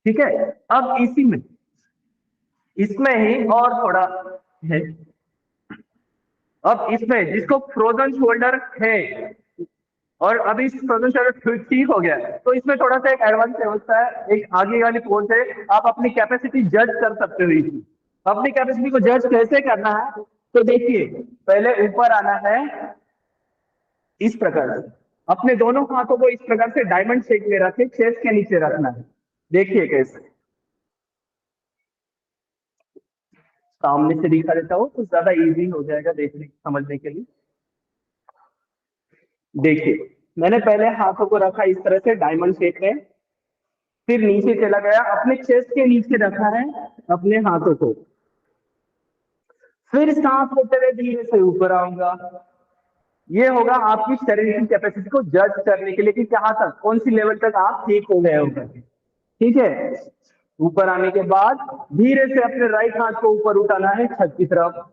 ठीक है, अब इसी में इसमें ही और थोड़ा है। अब इसमें जिसको फ्रोजन शोल्डर है और अभी फ्रोजन शोल्डर ठीक हो गया है, तो इसमें थोड़ा सा एक एडवांस व्यवस्था है, एक आगे वाली पोज है। आप अपनी कैपेसिटी जज कर सकते हो इसकी। अपनी कैपेसिटी को जज कैसे करना है, तो देखिए पहले ऊपर आना है इस प्रकार से, अपने दोनों हाथों को इस प्रकार से डायमंड शेप में रखे, चेस्ट के नीचे रखना है। देखिए कैसे, सामने से दिखा देता हूँ तो ज्यादा इजी हो जाएगा देखने समझने के लिए। देखिए मैंने पहले हाथों को रखा इस तरह से डायमंड शेप में, फिर नीचे चला गया, अपने चेस्ट के नीचे रखा है अपने हाथों को, फिर सांस लेते हुए धीरे से ऊपर आऊंगा। ये होगा आपकी शरीर की कैपेसिटी को जज करने के लिए कि कहाँ तक, कौन सी लेवल तक आप ठीक हो गए हो करके। ठीक है, ऊपर आने के बाद धीरे से अपने राइट हाथ को ऊपर उठाना है छत की तरफ।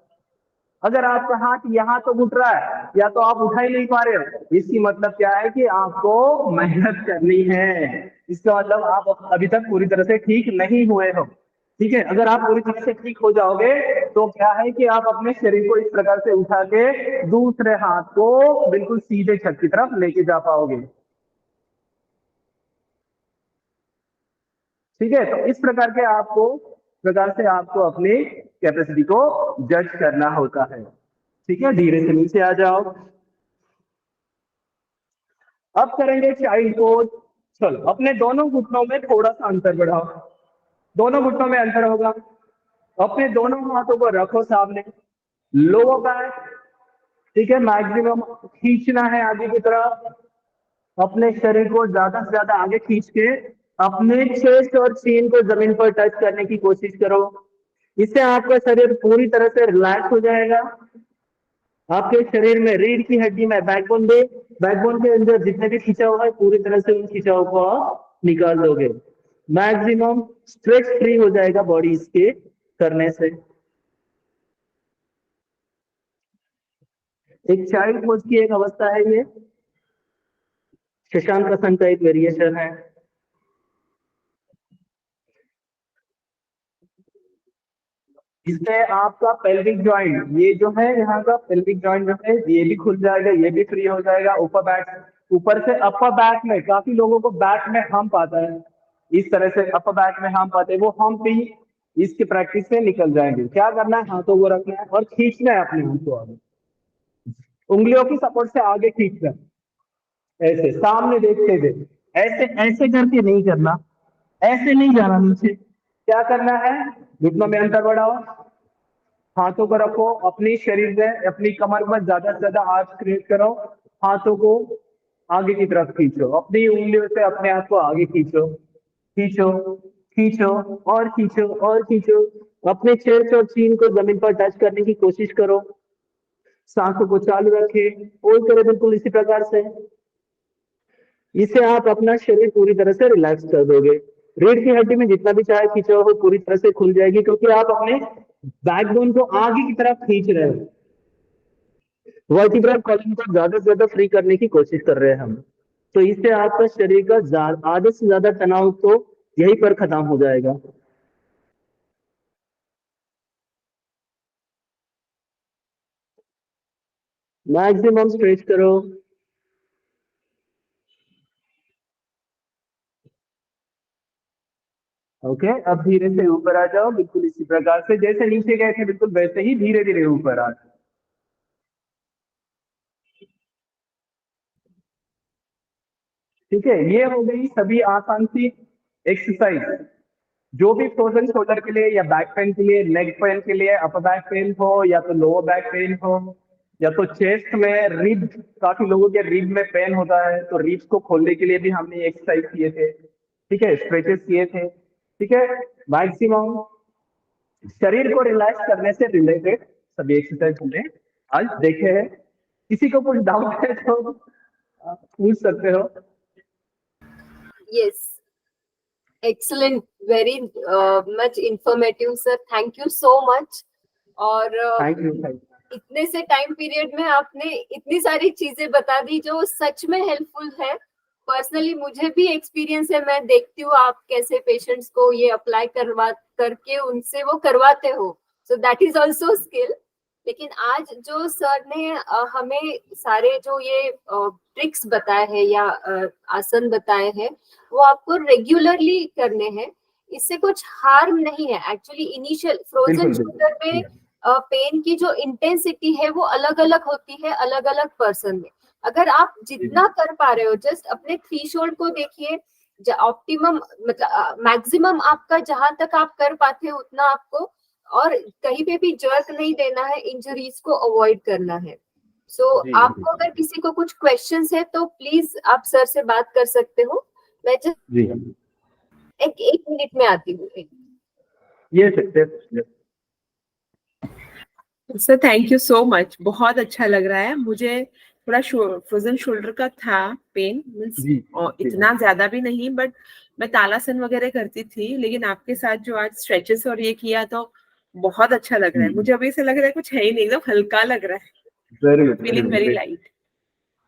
अगर आपका हाथ यहाँ तो उठ रहा है या तो आप उठा ही नहीं पा रहे हो, इसकी मतलब क्या है कि आपको मेहनत करनी है। इसका मतलब आप अभी तक पूरी तरह से ठीक नहीं हुए हो। ठीक है, अगर आप पूरी तरह से ठीक हो जाओगे तो क्या है कि आप अपने शरीर को इस प्रकार से उठा के दूसरे हाथ को बिल्कुल सीधे छत की तरफ लेके जा पाओगे। ठीक है, तो इस प्रकार से आपको अपनी कैपेसिटी को जज करना होता है। ठीक है, धीरे से नीचे आ जाओ। अब करेंगे चाइल्ड पोज। चलो अपने दोनों घुटनों में थोड़ा सा अंतर बढ़ाओ, दोनों घुटनों में अंतर होगा। अपने दोनों हाथों को रखो सामने, लोअर बैक, ठीक है, मैक्सिमम खींचना है आगे की तरफ। अपने शरीर को ज्यादा से ज्यादा आगे खींच के अपने चेस्ट और सीन को जमीन पर टच करने की कोशिश करो। इससे आपका शरीर पूरी तरह से रिलैक्स हो जाएगा। आपके शरीर में रीढ़ की हड्डी में बैकबोन दे, बैकबोन के अंदर जितने भी खिंचाव है पूरी तरह से उन खिंचाव को आप निकाल दोगे। मैक्सिमम स्ट्रेस फ्री हो जाएगा बॉडी इसके करने से। एक चाइल्ड पोज की एक अवस्था है ये, शशांक आसन का एक वेरिएशन है। इससे आपका पेल्विक जॉइंट, ये जो है यहाँ का पेल्विक जॉइंट जो है ये भी खुल जाएगा, ये भी फ्री हो जाएगा। ऊपर बैक, ऊपर से अपर बैक में काफी लोगों को बैक में हम्प आता है, इस तरह से अपर बैक में हम्प आते हैं, वो हम्प भी इसकी प्रैक्टिस से निकल जाएंगे। क्या करना है, हाथों को रखना है और खींचना है अपने हाथ को आगे, उंगलियों की सपोर्ट से आगे खींचना है, ऐसे सामने देखते हुए। ऐसे ऐसे करके नहीं करना, ऐसे नहीं जाना नीचे। क्या करना है, घुटनों में अंतर बढ़ाओ, हाथों को रखो अपनी शरीर में, अपनी कमर में ज्यादा से ज्यादा आर्च क्रिएट करो। हाथों को आगे की तरफ खींचो, अपनी उंगलियों से अपने हाथ को आगे खींचो, खींचो, खींचो और खींचो और खींचो। अपने चेस्ट और सीन को जमीन पर टच करने की कोशिश करो। सांसों को चालू रखे, होल्ड करें बिल्कुल इसी प्रकार से। इससे आप अपना शरीर पूरी तरह से रिलैक्स कर दोगे। रीढ़ की हड्डी में जितना भी चाहे खींचो वो पूरी तरह से खुल जाएगी, क्योंकि आप अपने बैकबोन को आगे की तरफ खींच रहे हो। वर्टिब्रल कॉलम को ज्यादा से ज्यादा फ्री करने की कोशिश कर रहे हैं हम। तो इससे आपका शरीर का आधे से ज्यादा तनाव तो यहीं पर खत्म हो जाएगा। मैक्सिमम स्ट्रेच करो। ओके, अब धीरे से ऊपर आ जाओ, बिल्कुल इसी प्रकार से जैसे नीचे गए थे बिल्कुल वैसे ही धीरे धीरे ऊपर आ जाओ। ठीक है, ये हो गई सभी आसान सी एक्सरसाइज। जो भी फ्रोजन शोल्डर के लिए या बैक पेन के लिए, नेक पेन के लिए, अपर बैक पेन हो या तो लोअर बैक पेन हो, या तो चेस्ट में रिब, काफी लोगों के रिब में पेन होता है तो रिब्स को खोलने के लिए भी हमने एक्सरसाइज किए थे। ठीक है, स्ट्रेचेस किए थे। ठीक है, मैक्सिमम शरीर को रिलैक्स करने से रिलेटेड सभी एक्सरसाइज हमने आज देखे हैं। किसी को कुछ डाउट है तो आप पूछ सकते हो। Yes. Excellent, very much informative sir, thank you so much. और थैंक यू। इतने से टाइम पीरियड में आपने इतनी सारी चीजें बता दी जो सच में हेल्पफुल है। पर्सनली मुझे भी एक्सपीरियंस है, मैं देखती हूँ आप कैसे पेशेंट्स को ये अप्लाई करके उनसे वो करवाते हो, so that is also skill. लेकिन आज जो सर ने हमें सारे जो ये ट्रिक्स बताए हैं या आसन बताए हैं वो आपको रेगुलरली करने हैं, इससे कुछ हार्म नहीं है। एक्चुअली इनिशियल फ्रोजन शोल्डर में पेन की जो इंटेंसिटी है वो अलग अलग होती है अलग अलग पर्सन में। अगर आप जितना कर पा रहे हो, जस्ट अपने थ्रेशोल्ड को देखिए, ऑप्टिमम मतलब मैक्सिमम आपका जहां तक आप कर पाते हो उतना आपको, और कहीं पे भी जर्क नहीं देना है, इंजरीज को अवॉइड करना है। सो आपको अगर किसी को कुछ क्वेश्चंस है तो प्लीज आप सर से बात कर सकते हो। मैं जस्ट एक मिनट में आती हूँ। Sir thank you so much, बहुत अच्छा लग रहा है मुझे। थोड़ा फ्रोजन शोल्डर का था पेन, मींस इतना ज्यादा भी नहीं, बट मैं तालासन वगैरह करती थी, लेकिन आपके साथ जो आज स्ट्रेचेस और ये किया तो बहुत अच्छा लग रहा है मुझे। अभी से लग रहा है कुछ है ही नहीं, एकदम हल्का लग रहा है, feeling very light.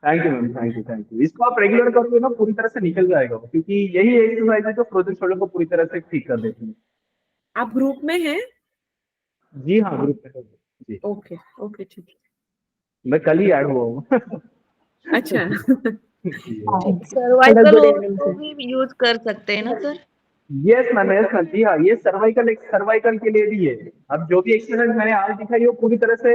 Thank you ma'am, thank you. इसको आप रेगुलर करोगे ना पूरी तरह से निकल जाएगा, क्योंकि यही एक्सरसाइज है जो फ्रोजन शोल्डर को पूरी तरह से ठीक कर देती है। आप ग्रुप में हैं? जी हाँ, ग्रुप में जी। ओके ओके ठीक है, मैं कल ही ऐड हुआ हूँ। अच्छा। सर्वाइकल को भी यूज कर सकते हैं ना सर? यस मैम, जी हाँ, ये सर्वाइकल के लिए भी है। अब जो भी एक्सरसाइज मैंने आज दिखाई वो पूरी तरह से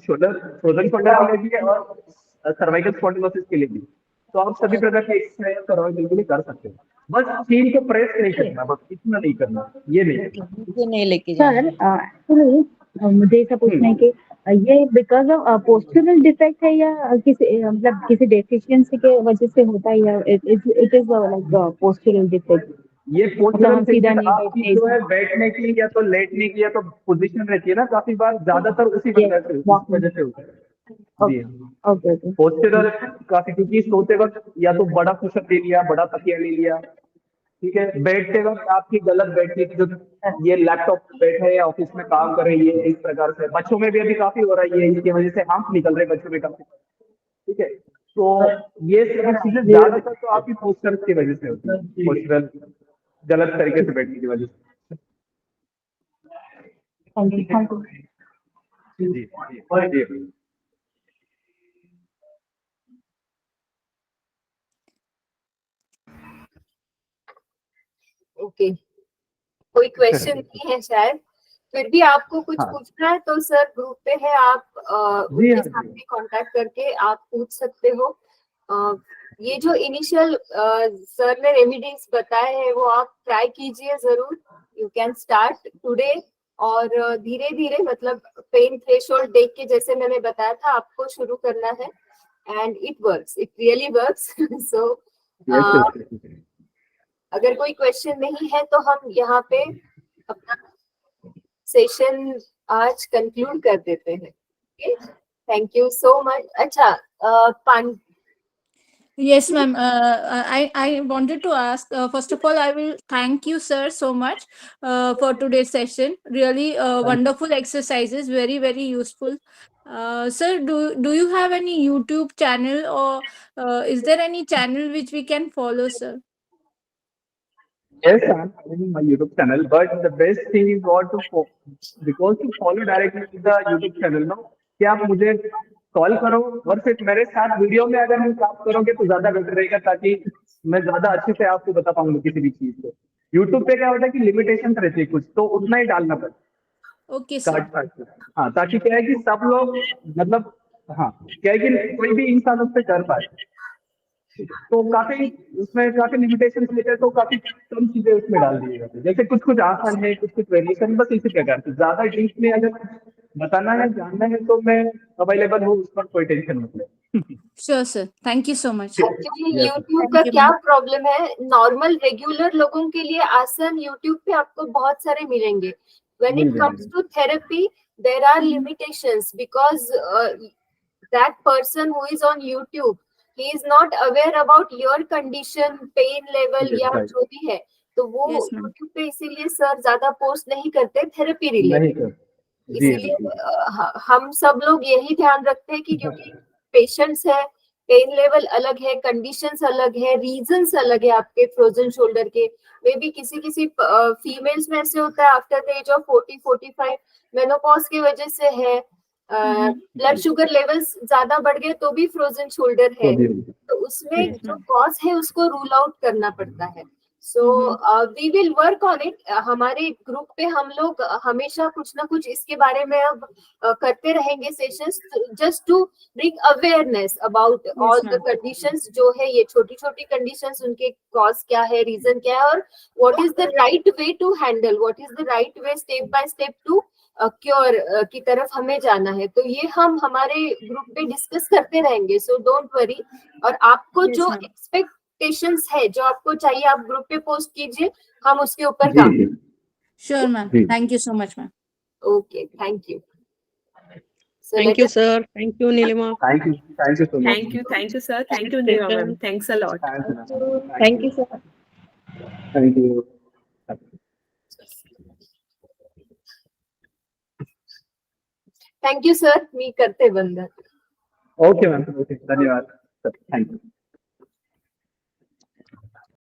शोल्डर फ्रोजन शोल्डर के लिए भी है और सर्वाइकल स्पॉन्डिलोसिस के लिए भी। तो आप सभी प्रकार के एक्सरसाइज सर्वाइकल के लिए कर सकते हो, बस चीन को प्रेस नहीं करना, बस इतना नहीं करना, ये नहीं लेके सर एक्चुअली मुझे ऐसा पूछना है कि ये बिकॉज ऑफ पोस्चरल डिफेक्ट है या किसी मतलब किसी डेफिशिएंसी के वजह से होता है, या it is like postural defect? ये पोस्चरल हम सीधा नहीं आपकी जो है बैठने की या तो लेटने की या तो पोजीशन रहती है ना, काफी बार ज्यादातर उसी वजह से होता है। जी ओके पोस्चरल काफी, क्योंकि सोते वक्त या तो बड़ा कुशन ले लिया, बड़ा तकिया ले लिया, ठीक है। बैठते वक्त आपकी गलत बैठने की, जो ये लैपटॉप बैठे या ऑफिस में काम कर रही है, इस प्रकार से बच्चों में भी अभी काफी हो रही है, इसकी वजह से हाथ निकल रहे बच्चों में काफी, ठीक है। तो ये सभी चीजें ज्यादातर तो आपकी पोस्चर की वजह से होती है, पोस्चरल गलत तरीके से बैठने की वजह से। जी। ओके, कोई क्वेश्चन नहीं है शायद, फिर भी आपको कुछ पूछना है तो सर ग्रुप पे है, आप उनके साथ कांटेक्ट करके आप पूछ सकते हो। ये जो इनिशियल सर ने रेमेडीज बताए हैं वो आप ट्राई कीजिए जरूर, यू कैन स्टार्ट टुडे। और धीरे धीरे मतलब पेन थ्रेशोल्ड देख के, जैसे मैंने बताया था, आपको शुरू करना है and it works, it really works. So अगर कोई क्वेश्चन नहीं है तो हम यहाँ पे अपना सेशन आज कंक्लूड कर देते हैं। Thank you so much. अच्छा Yes, ma'am. I wanted to ask. First of all, I will thank you, sir, so much for today's session. Really wonderful exercises, very useful. Sir, do you have any YouTube channel, or is there any channel which we can follow, sir? Yes, I'm having my YouTube channel, but the best thing is what to follow directly with the YouTube channel, no? कि आप मुझे call करो और फिर मेरे साथ video में अगर हम काम करोगे तो ज्यादा बेटर रहेगा, ताकि मैं ज्यादा अच्छे से आपको बता पाऊंगा किसी भी चीज को। YouTube पे क्या होता है कि लिमिटेशन रहती है कुछ, तो उतना ही डालना पड़ता। Okay sir. हाँ, ताकि क्या है कि सब लोग मतलब क्या है कि कोई भी इंसान उस पर कर पाए, तो काफी उसमें काफी लिमिटेशन रहते हैं, तो काफी कम चीजें उसमें डाल दी जाती है। जैसे कुछ आसान है, कुछ वेरिएशन, बस इसी प्रकार से। ज्यादा डीप में अगर बताना है, जानना है, तो मैं अवेलेबल हूँ, उस पर कोई टेंशन मत ले। Sure sir, thank you so much. Actually YouTube का क्या प्रॉब्लम है, नॉर्मल रेगुलर लोगों के लिए आसन यूट्यूब पे आपको बहुत सारे मिलेंगे। When it comes to therapy there are limitations, because that person who is on YouTube he is not aware about your condition, pain level Yes, या right. जो भी है, तो वो Yes, ma'am. YouTube पे इसीलिए सर ज्यादा पोस्ट नहीं करते थेरेपी रिलेटेड। नहीं कर जी इसीलिए जी हम सब लोग यही ध्यान रखते हैं कि क्योंकि पेशेंट्स है, पेन लेवल अलग है, कंडीशंस अलग है, रीजंस अलग है आपके फ्रोजन शोल्डर के। मे बी किसी फीमेल्स में ऐसे होता है after the age of 40-45 menopause की वजह से है, ब्लड शुगर लेवल्स ज्यादा बढ़ गए तो भी फ्रोजन शोल्डर तो है, भी तो उसमें Yes, जो ma'am. कॉज है उसको रूल आउट करना पड़ता है। So we will work on it. हमारे ग्रुप पे हम लोग हमेशा कुछ ना कुछ इसके बारे में अब करते रहेंगे sessions, just to bring awareness about all the ma'am. Conditions जो है, ये छोटी छोटी कंडीशंस, उनके कॉज क्या है, रीजन क्या है, और what is the right way to handle, what is the right way step by step to cure की तरफ हमें जाना है। तो ये हम हमारे ग्रुप पे डिस्कस करते रहेंगे, सो डोंट वरी। और आपको Yes, जो ma'am. एक्सपेक्टेशंस है, जो आपको चाहिए, आप ग्रुप पे पोस्ट कीजिए, हम उसके ऊपर जी काम। जी Sure, ma'am. जी Thank you so much, ma'am. Okay, thank you. So Thank let you, us- sir. Thank you, Nilima. Thank you so much Thank you, sir. Thank you, Nilima ma'am. Thanks a lot. Thank you, sir. Thank you thank you sir, मी करते बंद। Okay ma'am okay धन्यवाद thank you